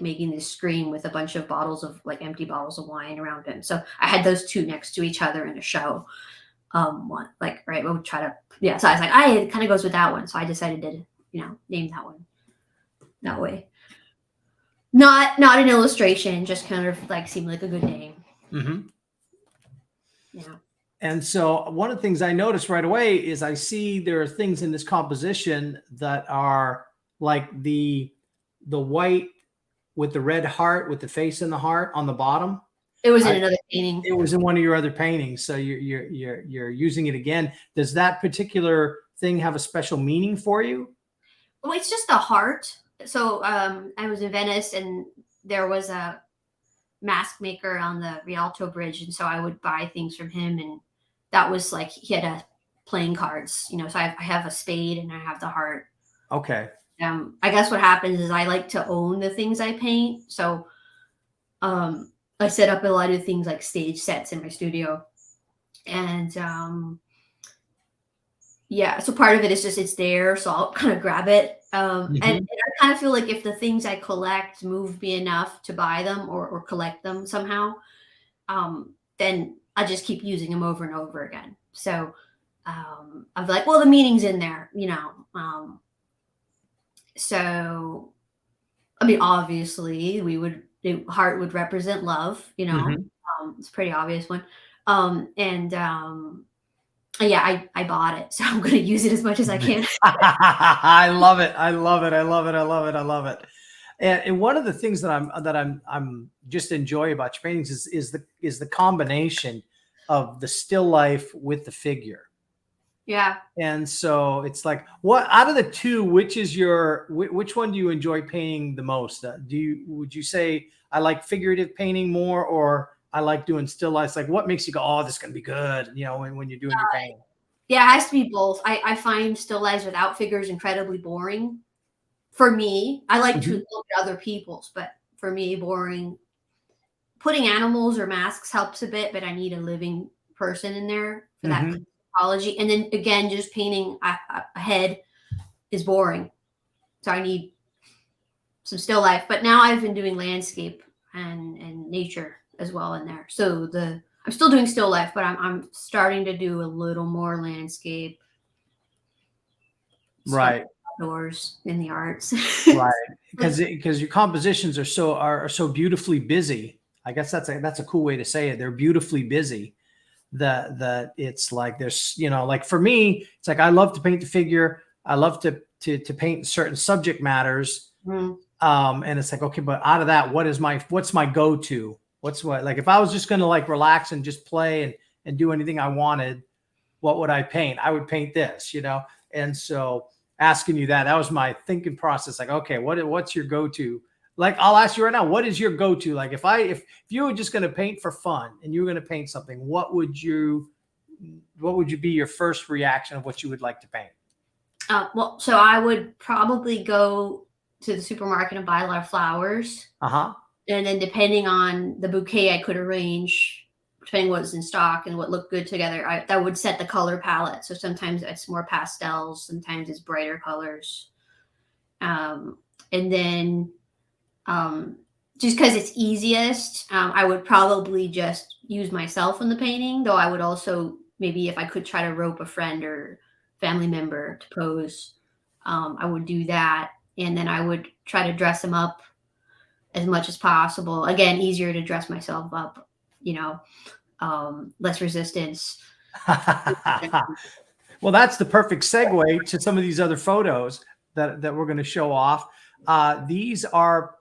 [SPEAKER 2] making this screen with a bunch of bottles of like empty bottles of wine around him. So I had those two next to each other in a show. We'll try to, so I was like, it kind of goes with that one. So I decided to, name that one that way. Not an illustration, just kind of like seemed like a good name. Yeah.
[SPEAKER 1] And so one of the things I noticed right away is I see there are things in this composition that are like the white with the red heart with the face in the heart on the bottom.
[SPEAKER 2] It was in another painting.
[SPEAKER 1] It was in one of your other paintings. So you're using it again. Does that particular thing have a special meaning for you?
[SPEAKER 2] Well, it's just a heart. So I was in Venice, and there was a mask maker on the Rialto Bridge, and so I would buy things from him, and that was like he had playing cards, so I have a spade and I have the heart.
[SPEAKER 1] Okay.
[SPEAKER 2] I guess what happens is I like to own the things I paint, so I set up a lot of things like stage sets in my studio, and so part of it is just it's there, so I'll kind of grab it, and I kind of feel like if the things I collect move me enough to buy them or collect them somehow, then I just keep using them over and over again. So I'm like, well, the meaning's in there, so I mean, obviously the heart would represent love, it's a pretty obvious one. I bought it, so I'm going to use it as much as I can.
[SPEAKER 1] I love it. And one of the things that I'm just enjoy about your paintings is the combination of the still life with the figure.
[SPEAKER 2] Yeah.
[SPEAKER 1] And so it's like, what out of the two, which one do you enjoy painting the most? Would you say I like figurative painting more, or I like doing still lifes? Like, what makes you go, oh, this is going to be good, when you're doing your painting?
[SPEAKER 2] Yeah, it has to be both. I find still lives without figures incredibly boring. For me, I like to look at other people's, but for me, boring. Putting animals or masks helps a bit, but I need a living person in there for that psychology. And then again, just painting a head is boring. So I need some still life. But now I've been doing landscape and nature as well in there. So I'm still doing still life, but I'm starting to do a little more landscape.
[SPEAKER 1] Right.
[SPEAKER 2] Outdoors in the arts.
[SPEAKER 1] Right. Because your compositions are so beautifully busy. I guess that's a cool way to say it. They're beautifully busy. That it's like there's, like for me, it's like I love to paint the figure. I love to paint certain subject matters. And it's like, okay, but out of that, what's my go-to? Like if I was just going to like relax and just play and do anything I wanted, what would I paint? I would paint this, And so asking you that was my thinking process. Like, okay, what's your go-to? Like, I'll ask you right now, what is your go-to? Like if you were just going to paint for fun and you were going to paint something, what would be your first reaction of what you would like to paint?
[SPEAKER 2] Well, so I would probably go to the supermarket and buy a lot of flowers. And then depending on the bouquet I could arrange, depending what's in stock and what looked good together, that would set the color palette. So sometimes it's more pastels, sometimes it's brighter colors. And then just because it's easiest, I would probably just use myself in the painting, though I would also, maybe if I could try to rope a friend or family member to pose, I would do that. And then I would try to dress them up as much as possible. Again, easier to dress myself up, less resistance.
[SPEAKER 1] Well, that's the perfect segue to some of these other photos that we're going to show off. These are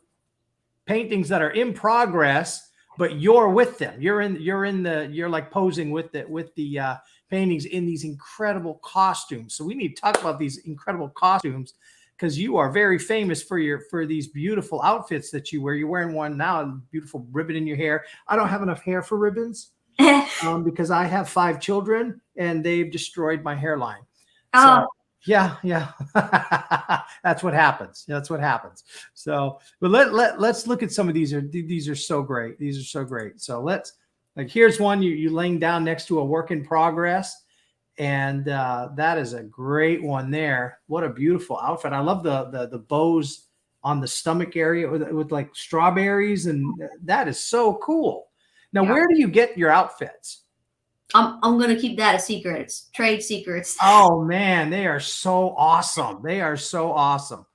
[SPEAKER 1] paintings that are in progress, but you're with them. You're like posing with the paintings in these incredible costumes. So we need to talk about these incredible costumes, because you are very famous for these beautiful outfits that you wear. You're wearing one now, a beautiful ribbon in your hair. I don't have enough hair for ribbons because I have 5 children and they've destroyed my hairline. So, yeah. That's what happens. That's what happens. So, but let's look at some of these. These are so great. These are so great. So here's one you laying down next to a work in progress. And that is a great one there. What a beautiful outfit. I love the bows on the stomach area with like strawberries. And that is so cool. Now, where do you get your outfits?
[SPEAKER 2] I'm going to keep that a secret. It's trade secrets.
[SPEAKER 1] Oh, man, they are so awesome. They are so awesome.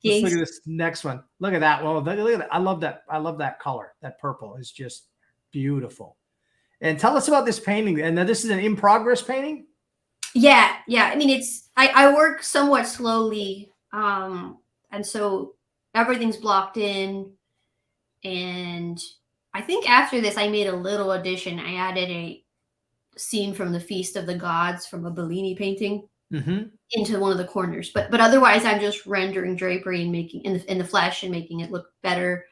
[SPEAKER 1] Let's look at this next one. Look at that. Well, look at that. I love that. I love that color. That purple is just beautiful. And tell us about this painting. And now this is an in progress painting?
[SPEAKER 2] Yeah. I mean, I work somewhat slowly. And so everything's blocked in. And I think after this, I made a little addition. I added a scene from the Feast of the Gods from a Bellini painting into one of the corners. But otherwise, I'm just rendering drapery and making in the flesh and making it look better.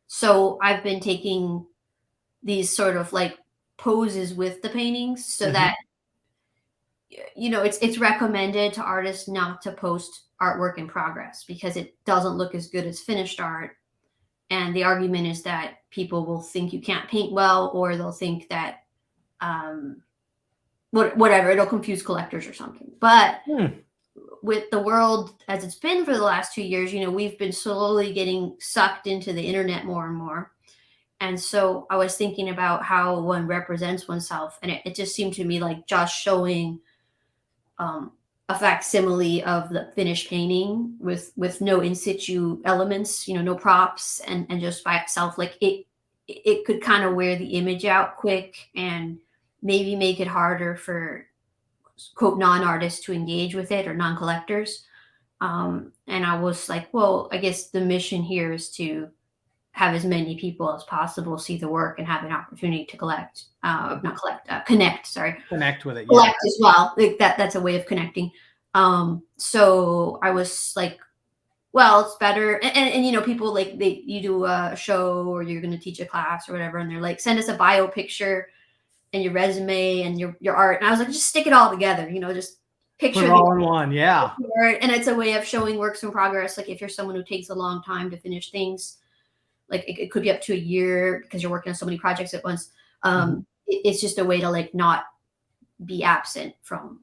[SPEAKER 2] So I've been taking these sort of like poses with the paintings so that, it's recommended to artists not to post artwork in progress because it doesn't look as good as finished art. And the argument is that people will think you can't paint well, or they'll think that whatever, it'll confuse collectors or something. But with the world as it's been for the last 2 years, we've been slowly getting sucked into the internet more and more. And so I was thinking about how one represents oneself. And it just seemed to me like just showing a facsimile of the finished painting with no in situ elements, no props, and just by itself, like it could kind of wear the image out quick and maybe make it harder for quote non-artists to engage with it, or non-collectors. And I was like, well, I guess the mission here is to have as many people as possible see the work and have an opportunity to connect with it.
[SPEAKER 1] Yeah.
[SPEAKER 2] Collect as well. Like that's a way of connecting. So I was like, well, it's better. And people like you do a show or you're going to teach a class or whatever. And they're like, send us a bio picture and your resume and your art. And I was like, just stick it all together, just picture
[SPEAKER 1] it all in one. Yeah.
[SPEAKER 2] And it's a way of showing works in progress. Like if you're someone who takes a long time to finish things, like it could be up to a year because you're working on so many projects at once. It's just a way to like not be absent from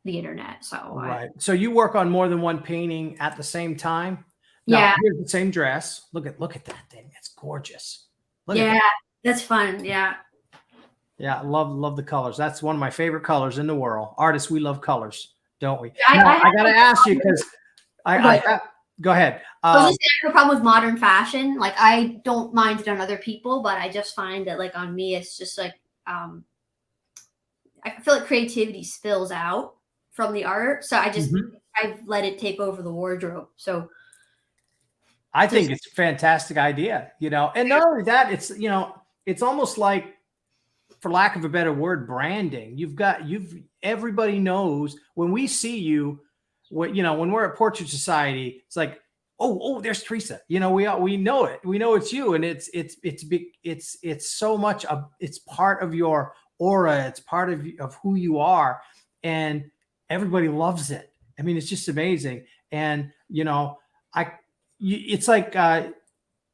[SPEAKER 2] the internet. So
[SPEAKER 1] right. So you work on more than one painting at the same time?
[SPEAKER 2] Yeah.
[SPEAKER 1] Here's the same dress. Look at that thing. It's gorgeous.
[SPEAKER 2] Look at that. That's fun. Yeah.
[SPEAKER 1] Yeah. I love the colors. That's one of my favorite colors in the world. Artists, we love colors, don't we?
[SPEAKER 2] I
[SPEAKER 1] got to ask you because go ahead.
[SPEAKER 2] I have a problem with modern fashion. Like I don't mind it on other people, but I just find that like on me, it's just like, I feel like creativity spills out from the art. So I've let it take over the wardrobe. So
[SPEAKER 1] I think it's a fantastic idea, and not only that, it's almost like, for lack of a better word, branding. Everybody knows when we see you, when we're at Portrait Society, it's like, oh, there's Teresa. We know it. We know it's you. And it's so much, it's part of your aura. It's part of who you are. And everybody loves it. I mean, it's just amazing. And, it's like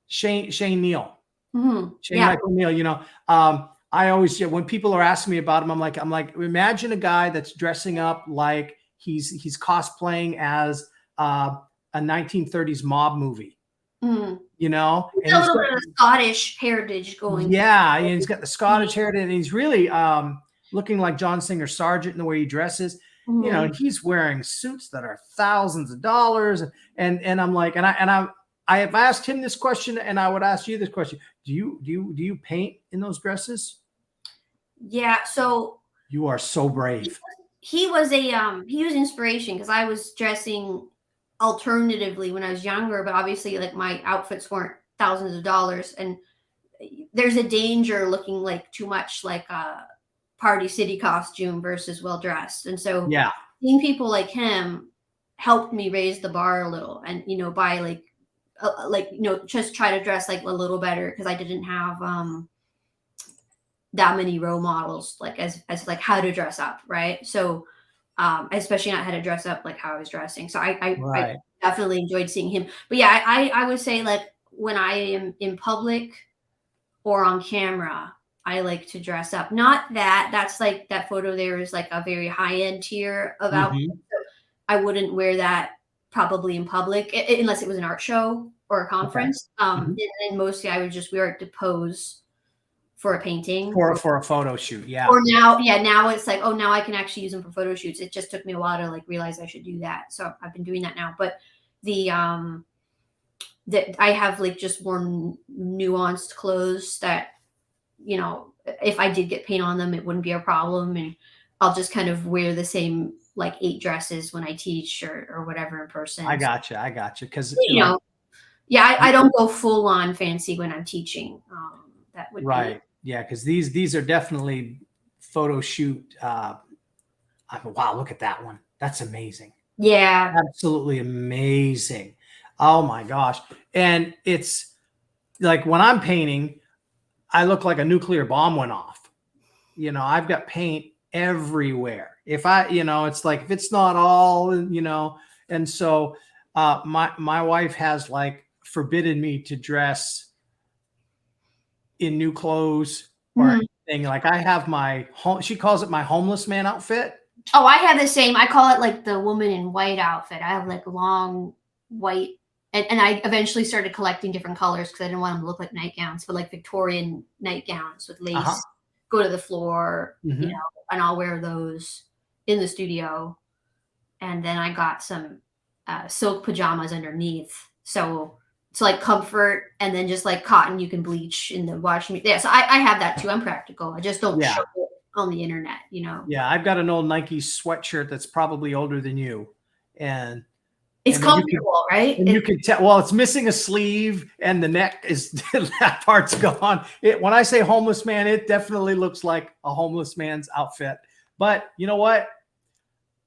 [SPEAKER 1] Shane Neal. Shane
[SPEAKER 2] Yeah.
[SPEAKER 1] Michael Neal, I always, when people are asking me about him, I'm like, imagine a guy that's dressing up like he's cosplaying as a 1930s mob movie,
[SPEAKER 2] Mhm.
[SPEAKER 1] and
[SPEAKER 2] A
[SPEAKER 1] he's
[SPEAKER 2] little
[SPEAKER 1] got,
[SPEAKER 2] bit of Scottish heritage going.
[SPEAKER 1] yeah, and he's got the Scottish heritage, and he's really looking like John Singer Sargent in the way he dresses.
[SPEAKER 2] Mhm.
[SPEAKER 1] He's wearing suits that are thousands of dollars, and I'm like, I have asked him this question, and I would ask you this question: Do you paint in those dresses?
[SPEAKER 2] Yeah. So
[SPEAKER 1] You are so
[SPEAKER 2] he
[SPEAKER 1] brave.
[SPEAKER 2] he was inspiration because I was dressing alternatively when I was younger, but obviously like my outfits weren't thousands of dollars, and there's a danger looking like too much like a party city costume versus well dressed. And so
[SPEAKER 1] Yeah.
[SPEAKER 2] seeing people like him helped me raise the bar a little, and by just try to dress like a little better because I didn't have that many role models like as like how to dress up, right? So especially not how to dress up like how I was dressing. So I
[SPEAKER 1] Right.
[SPEAKER 2] definitely enjoyed seeing him. But yeah, I would say like when I am in public or on camera, I like to dress up. Not that that's like that photo there is like a very high end tier of outfit.
[SPEAKER 1] Hmm.
[SPEAKER 2] I wouldn't wear that probably in public unless it was an art show or a
[SPEAKER 1] Okay.
[SPEAKER 2] conference.
[SPEAKER 1] Hmm.
[SPEAKER 2] And mostly I would just wear it to pose for a painting.
[SPEAKER 1] For a photo shoot. Yeah.
[SPEAKER 2] Or now, yeah, now it's like, oh, now I can actually use them for photo shoots. It just took me a while to like realize I should do that. So I've been doing that now. But the that I have like just more nuanced clothes that if I did get paint on them, it wouldn't be a problem. And I'll just kind of wear the same like 8 dresses when I teach or whatever in
[SPEAKER 1] I
[SPEAKER 2] person. So,
[SPEAKER 1] gotcha. I gotcha. Because
[SPEAKER 2] you know, yeah, I don't go full on fancy when I'm teaching. That would be,
[SPEAKER 1] right. Yeah. Because these are definitely photo shoot. Wow. Look at that one. That's amazing.
[SPEAKER 2] yeah.
[SPEAKER 1] Absolutely amazing. Oh my gosh. And it's like when I'm painting, I look like a nuclear bomb went off. I've got paint everywhere. If it's like if it's not all, and so my wife has like forbidden me to dress in new clothes or
[SPEAKER 2] Mhm.
[SPEAKER 1] anything. Like I have my home, she calls it my homeless man outfit.
[SPEAKER 2] Oh, I have the same. I call it like the woman in white outfit. I have like long white, and I eventually started collecting different colors because I didn't want them to look like nightgowns, but like Victorian nightgowns with
[SPEAKER 1] Uh-huh.
[SPEAKER 2] lace go to the floor,
[SPEAKER 1] Hmm.
[SPEAKER 2] and I'll wear those in the studio. And then I got some silk pajamas underneath, so it's like comfort, and then just like cotton you can bleach in the washing. Yeah, so I have that too. I'm practical. I just don't
[SPEAKER 1] Yeah.
[SPEAKER 2] show it on the internet.
[SPEAKER 1] Yeah. I've got an old Nike sweatshirt that's probably older than you. And
[SPEAKER 2] It's
[SPEAKER 1] and then you can
[SPEAKER 2] comfortable, right?
[SPEAKER 1] and you can tell, well, it's missing a sleeve and the neck is that part's gone. When I say homeless man, it definitely looks like a homeless man's outfit. But you know what?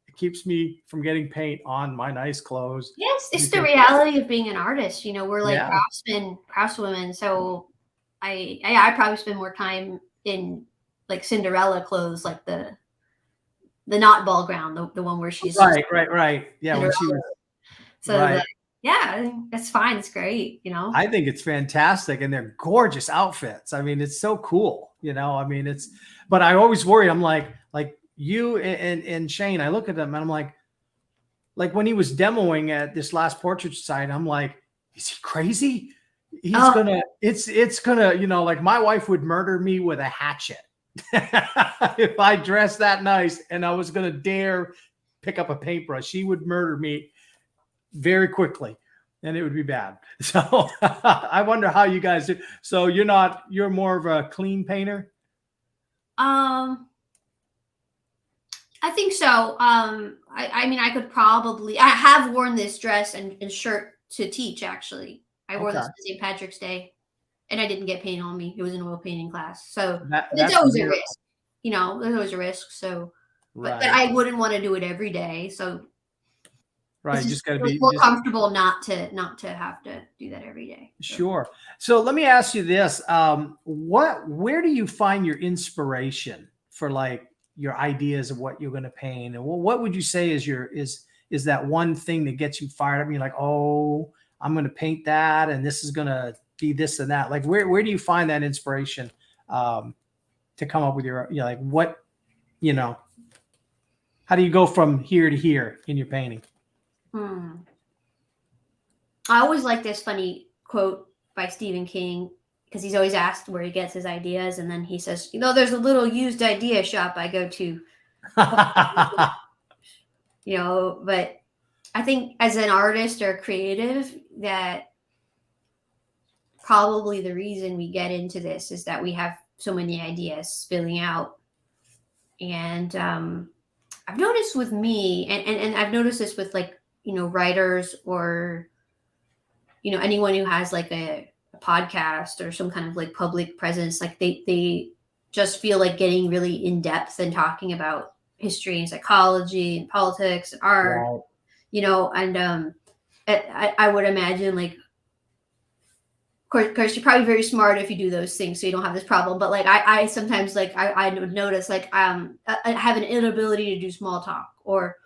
[SPEAKER 1] It keeps me from getting paint on my nice clothes.
[SPEAKER 2] Yes, it's the
[SPEAKER 1] Because,
[SPEAKER 2] reality of being an artist. We're like
[SPEAKER 1] yeah,
[SPEAKER 2] craftsmen, craftswomen. So I probably spend more time in like Cinderella clothes, like the not ball gown, the one where she's just
[SPEAKER 1] right. Yeah, when
[SPEAKER 2] Cinderella.
[SPEAKER 1] she was
[SPEAKER 2] So
[SPEAKER 1] right.
[SPEAKER 2] yeah, I think that's fine. It's great.
[SPEAKER 1] I think it's fantastic and they're gorgeous outfits. I mean, it's so cool, I mean, but I always worry. I'm like you and Shane, I look at them and I'm like when he was demoing at this last portrait site, I'm like, is he crazy?
[SPEAKER 2] Oh,
[SPEAKER 1] It's gonna, like my wife would murder me with a hatchet if I dressed that nice and I was gonna dare pick up a paintbrush. She would murder me very quickly and it would be bad. So I wonder how you guys do. So you're more of a clean painter?
[SPEAKER 2] um, I think so. I mean, I could probably. I have worn this dress and shirt to teach. Actually, I wore this
[SPEAKER 1] Okay.
[SPEAKER 2] to St. Patrick's Day, and I didn't get paint on me. It was an oil painting class, so but it's
[SPEAKER 1] That's
[SPEAKER 2] always a
[SPEAKER 1] weird.
[SPEAKER 2] risk. There's always a risk. So, but
[SPEAKER 1] Right.
[SPEAKER 2] I wouldn't want to do it every day. So it's
[SPEAKER 1] Right.
[SPEAKER 2] just
[SPEAKER 1] Just got to
[SPEAKER 2] feels
[SPEAKER 1] be
[SPEAKER 2] more
[SPEAKER 1] just
[SPEAKER 2] comfortable not to have to do that every day. So.
[SPEAKER 1] sure. So let me ask you this. Where do you find your inspiration for like your ideas of what you're going to paint? And what would you say is that one thing that gets you fired up? And you're like, oh, I'm going to paint that, and this is going to be this and that. Like where do you find that inspiration to come up with your, like what, how do you go from here to here in your painting?
[SPEAKER 2] I always like this funny quote by Stephen King, because he's always asked where he gets his ideas, and then he says, there's a little used idea shop I go to. But I think as an artist or creative, that probably the reason we get into this is that we have so many ideas spilling out. And I've noticed with me, and I've noticed this with like, writers or, anyone who has like a podcast or some kind of like public presence, like they just feel like getting really in depth and talking about history and psychology and politics and art, and I would imagine, like, of course, you're probably very smart if you do those things, so you don't have this problem. But like, I sometimes, like, I would notice, like, I have an inability to do small talk or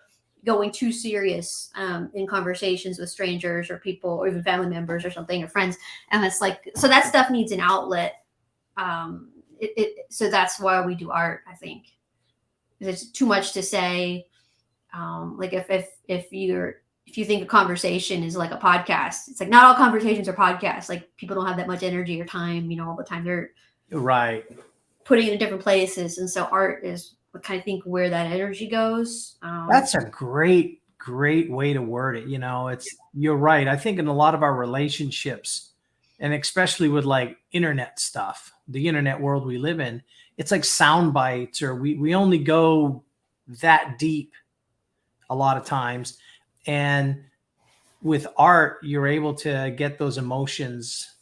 [SPEAKER 2] going too serious in conversations with strangers or people or even family members or something or friends. And it's like, so that stuff needs an outlet. So that's why we do art, I think. There's too much to say. Like if you think a conversation is like a podcast, it's like not all conversations are podcasts. Like people don't have that much energy or time, all the time. They're
[SPEAKER 1] right
[SPEAKER 2] putting it in different places. And so art is kind of think where that energy goes.
[SPEAKER 1] That's a great way to word it. You're right. I think in a lot of our relationships, and especially with like internet stuff, the internet world we live in, it's like sound bites, or we only go that deep a lot of times. And with art, you're able to get those emotions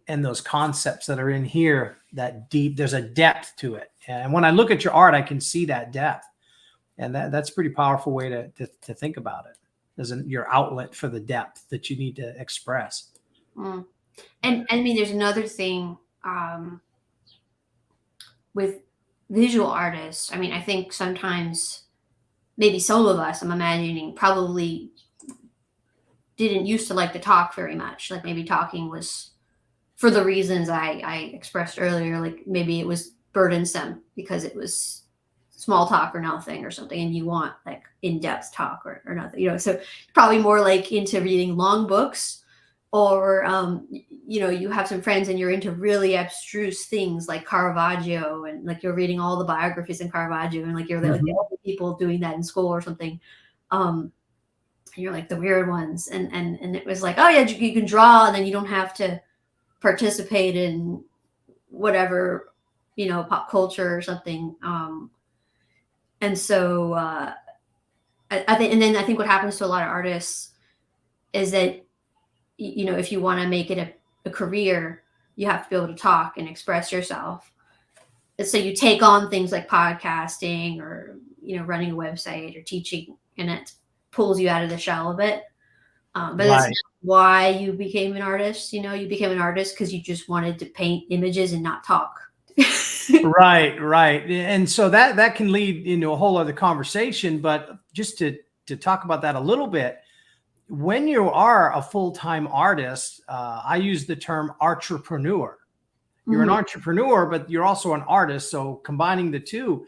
[SPEAKER 1] and those concepts that are in here that deep. There's a depth to it. And when I look at your art, I can see that depth. And that's a pretty powerful way to think about it, as your outlet for the depth that you need to express.
[SPEAKER 2] And I mean, there's another thing with visual artists. I mean, I think sometimes maybe some of us, I'm imagining, probably didn't used to like to talk very much. Like maybe talking was, for the reasons I expressed earlier, like maybe it was burdensome because it was small talk or nothing or something, and you want like in-depth talk or nothing, so probably more like into reading long books, or you have some friends and you're into really abstruse things like Caravaggio, and like you're reading all the biographies in Caravaggio, and like you're like the only people doing that in school or something. You're like the weird ones, and it was like, oh yeah, you can draw, and then you don't have to participate in whatever, pop culture or something. And so I think, and then I think what happens to a lot of artists is that, if you want to make it a career, you have to be able to talk and express yourself. And so you take on things like podcasting or, running a website or teaching, and it pulls you out of the shell a bit. But that's not why you became an artist. You became an artist because you just wanted to paint images and not talk.
[SPEAKER 1] Right. And so that can lead into a whole other conversation. But just to talk about that a little bit, when you are a full-time artist, I use the term entrepreneur. You're an entrepreneur, but you're also an artist. So combining the two,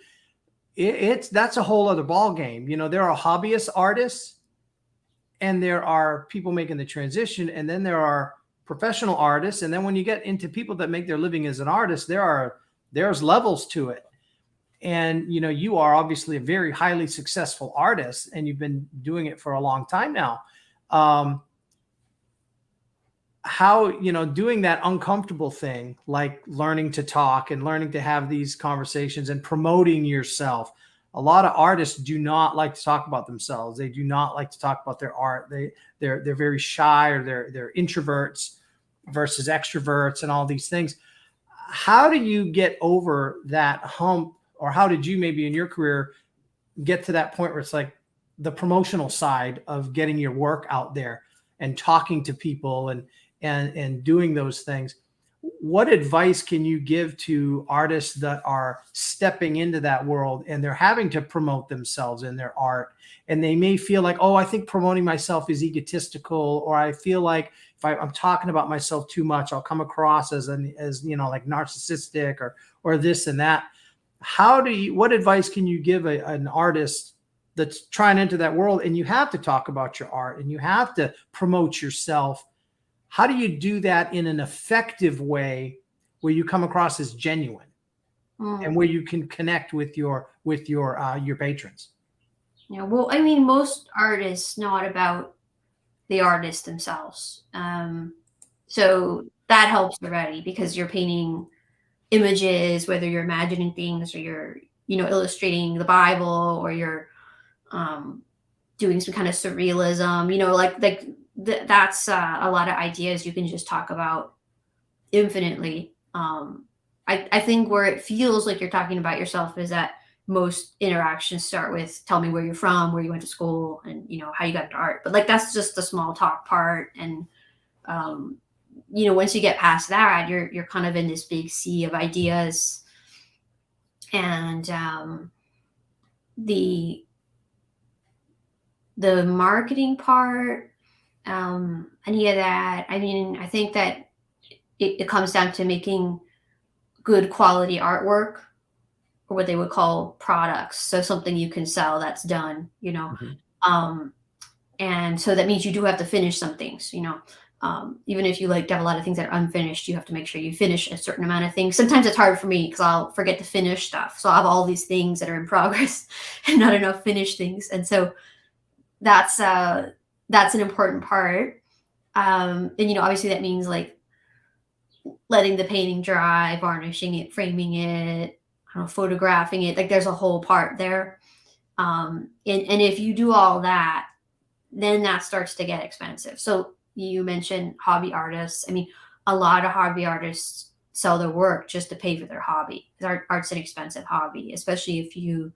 [SPEAKER 1] that's a whole other ball game. There are hobbyist artists, and there are people making the transition, and then there are professional artists. And then when you get into people that make their living as an artist, there's levels to it. And, you are obviously a very highly successful artist, and you've been doing it for a long time now. How, doing that uncomfortable thing, like learning to talk and learning to have these conversations and promoting yourself. A lot of artists do not like to talk about themselves. They do not like to talk about their art. They're very shy, or they're introverts versus extroverts and all these things. How do you get over that hump, or how did you maybe in your career get to that point where it's like the promotional side of getting your work out there and talking to people and doing those things? What advice can you give to artists that are stepping into that world and they're having to promote themselves in their art, and they may feel like, oh, I think promoting myself is egotistical, or I feel like if I'm talking about myself too much, I'll come across as like narcissistic or this and that. What advice can you give an artist that's trying to enter that world, and you have to talk about your art and you have to promote yourself? How do you do that in an effective way where you come across as genuine and where you can connect with your patrons?
[SPEAKER 2] Yeah, well, I mean, most artists not about the artist themselves. So that helps already, because you're painting images, whether you're imagining things or you're, illustrating the Bible, or you're doing some kind of surrealism, that's a lot of ideas you can just talk about infinitely. I think where it feels like you're talking about yourself is that most interactions start with, tell me where you're from, where you went to school, and how you got into art. But like, that's just the small talk part. And once you get past that, you're kind of in this big sea of ideas. And the marketing part, any of that, I mean, I think that it comes down to making good quality artwork, or what they would call products. So something you can sell that's done, and so that means you do have to finish some things, even if you have a lot of things that are unfinished, you have to make sure you finish a certain amount of things. Sometimes it's hard for me because I'll forget to finish stuff. So I have all these things that are in progress and not enough finished things. And so that's an important part. And, obviously that means like letting the painting dry, varnishing it, framing it, photographing it. Like, there's a whole part there. And if you do all that, then that starts to get expensive. So you mentioned hobby artists. I mean, a lot of hobby artists sell their work just to pay for their hobby. Art's an expensive hobby, especially if you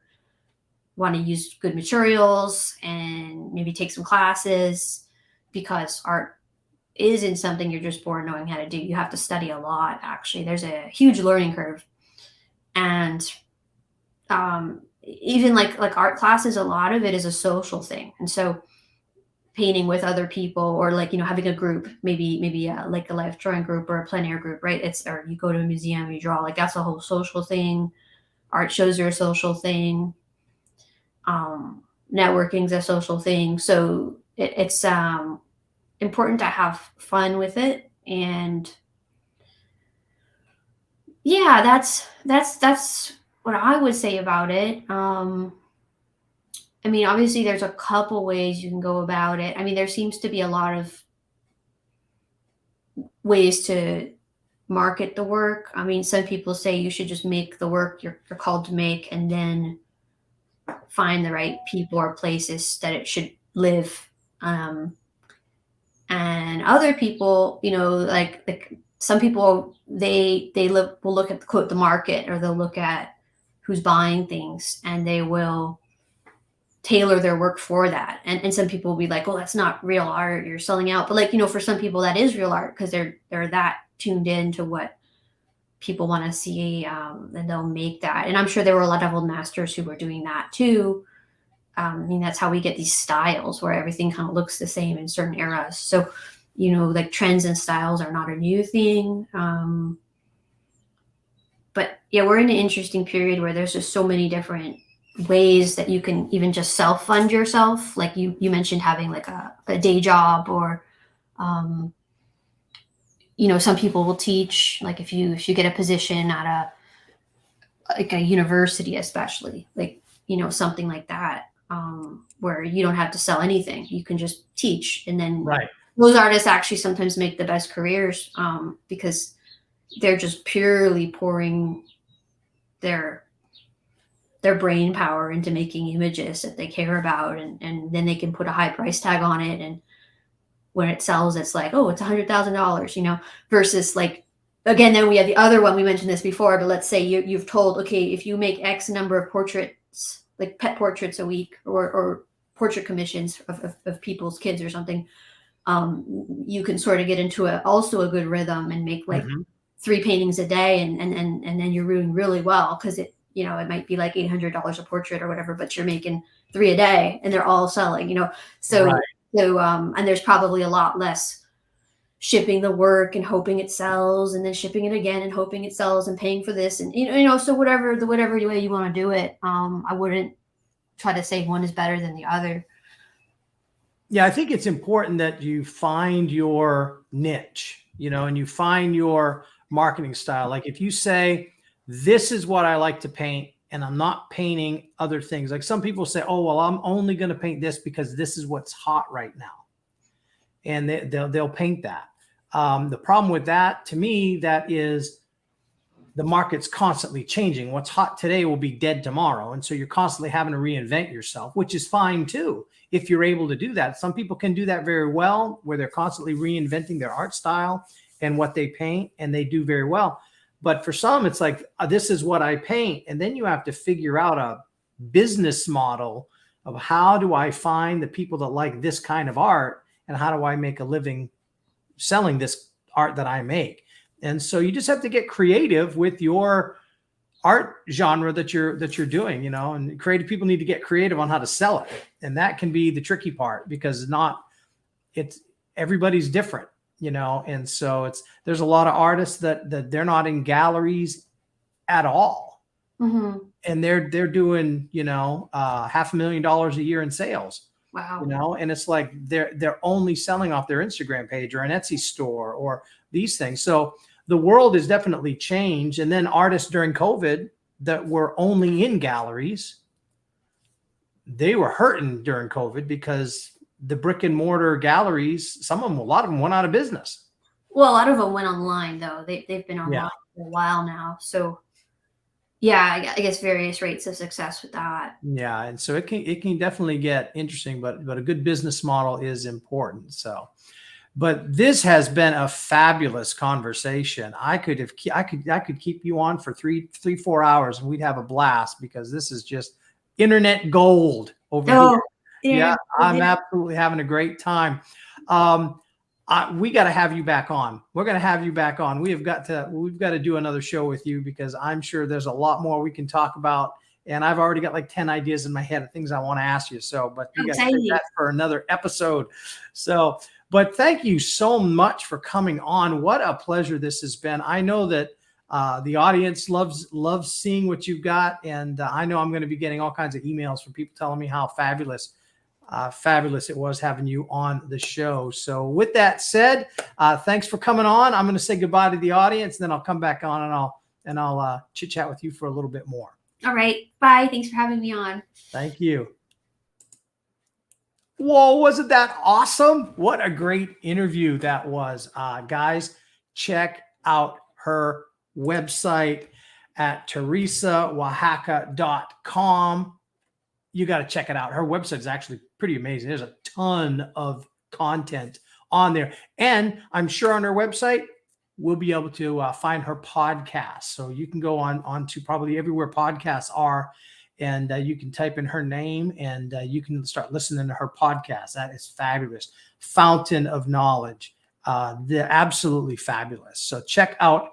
[SPEAKER 2] want to use good materials and maybe take some classes, because art isn't something you're just born knowing how to do. You have to study a lot, actually. There's a huge learning curve. And even like art classes, a lot of it is a social thing. And so painting with other people, or having a group, maybe like a life drawing group or a plein air group, right? Or you go to a museum, you draw, like that's a whole social thing. Art shows are a social thing. Networking's a social thing. So it's important to have fun with it. And yeah, that's what I would say about it. I mean, obviously there's a couple ways you can go about it. I mean, there seems to be a lot of ways to market the work. I mean, some people say you should just make the work you're called to make, and then find the right people or places that it should live. And other people, like some people, they will look at the market, or they'll look at who's buying things, and they will tailor their work for that. And some people will be like, oh, that's not real art, you're selling out. But for some people that is real art, because they're that tuned in to what people want to see, and they'll make that. And I'm sure there were a lot of old masters who were doing that too. I mean, that's how we get these styles where everything kind of looks the same in certain eras. So, like trends and styles are not a new thing. But yeah, we're in an interesting period where there's just so many different ways that you can even just self-fund yourself. Like you mentioned having like a day job, or some people will teach, like if you get a position at a university, especially something like that, where you don't have to sell anything, you can just teach. And then those artists actually sometimes make the best careers, because they're just purely pouring their brain power into making images that they care about, and then they can put a high price tag on it, and when it sells, it's like, oh, it's $100,000, versus like, again, then we have the other one, we mentioned this before, but let's say you've told, okay, if you make X number of portraits, like pet portraits a week, or portrait commissions of people's kids or something, you can sort of get into also a good rhythm and make like 3 paintings a day, and then you're doing really well, because it might be like $800 a portrait or whatever, but you're making 3 a day and they're all selling, so and there's probably a lot less shipping the work and hoping it sells, and then shipping it again and hoping it sells, and paying for this, and so whatever way you want to do it. I wouldn't try to say one is better than the other.
[SPEAKER 1] Yeah, I think it's important that you find your niche, and you find your marketing style. Like if you say, this is what I like to paint, and I'm not painting other things. Like some people say, oh, well, I'm only going to paint this because this is what's hot right now. And they'll paint that. The problem with that, to me, that is the market's constantly changing. What's hot today will be dead tomorrow. And so you're constantly having to reinvent yourself, which is fine too, if you're able to do that. Some people can do that very well, where they're constantly reinventing their art style and what they paint, and they do very well. But for some, it's like, this is what I paint. And then you have to figure out a business model of how do I find the people that like this kind of art, and how do I make a living selling this art that I make? And so you just have to get creative with your art genre that you're doing, and creative people need to get creative on how to sell it. And that can be the tricky part, because it's everybody's different, and so there's a lot of artists that they're not in galleries at all.
[SPEAKER 2] Mm-hmm.
[SPEAKER 1] And they're doing, $500,000 a year in sales.
[SPEAKER 2] Wow.
[SPEAKER 1] And it's like they're only selling off their Instagram page or an Etsy store or these things. So the world has definitely changed. And then artists during COVID that were only in galleries, they were hurting during COVID, because the brick and mortar galleries, a lot of them went out of business.
[SPEAKER 2] Well, a lot of them went online though. They've been online for a while now. So yeah, I guess various rates of success with that.
[SPEAKER 1] Yeah, and so it can definitely get interesting, but a good business model is important. So, but this has been a fabulous conversation. I could keep you on for 4 hours, and we'd have a blast, because this is just internet gold over here. Yeah, I'm absolutely having a great time. We got to have you back on. We're going to have you back on. We've got to do another show with you, because I'm sure there's a lot more we can talk about. And I've already got like 10 ideas in my head of things I want to ask you. So, but you got to take that for another episode. So, but thank you so much for coming on. What a pleasure this has been. I know that the audience loves seeing what you've got. And I know I'm going to be getting all kinds of emails from people telling me how fabulous it was having you on the show. So with that said, thanks for coming on. I'm going to say goodbye to the audience, and then I'll come back on and I'll chit chat with you for a little bit more.
[SPEAKER 2] All right. Bye. Thanks for having me on.
[SPEAKER 1] Thank you. Whoa, wasn't that awesome? What a great interview that was. Guys, check out her website at teresaoaxaca.com. You got to check it out. Her website is actually pretty amazing. There's a ton of content on there. And I'm sure on her website, we'll be able to find her podcast. So you can go on to probably everywhere podcasts are, and you can type in her name, and you can start listening to her podcast. That is fabulous. Fountain of knowledge. They're absolutely fabulous. So check out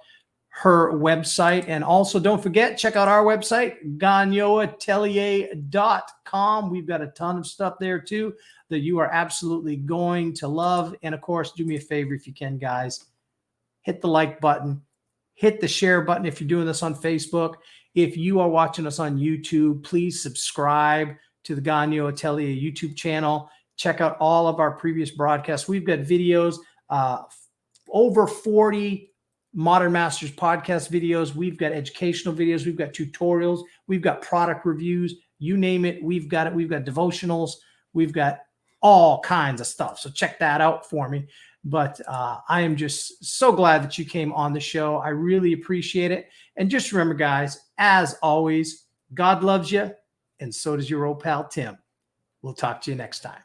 [SPEAKER 1] her website. And also don't forget, check out our website, GagnonAtelier.com. We've got a ton of stuff there too that you are absolutely going to love. And of course, do me a favor if you can, guys, hit the like button, hit the share button if you're doing this on Facebook. If you are watching us on YouTube, please subscribe to the Gagnon Atelier YouTube channel. Check out all of our previous broadcasts. We've got videos, over 40 Modern Masters podcast videos. We've got educational videos. We've got tutorials. We've got product reviews. You name it, we've got it. We've got devotionals. We've got all kinds of stuff. So check that out for me. But I am just so glad that you came on the show. I really appreciate it. And just remember, guys, as always, God loves you, and so does your old pal, Tim. We'll talk to you next time.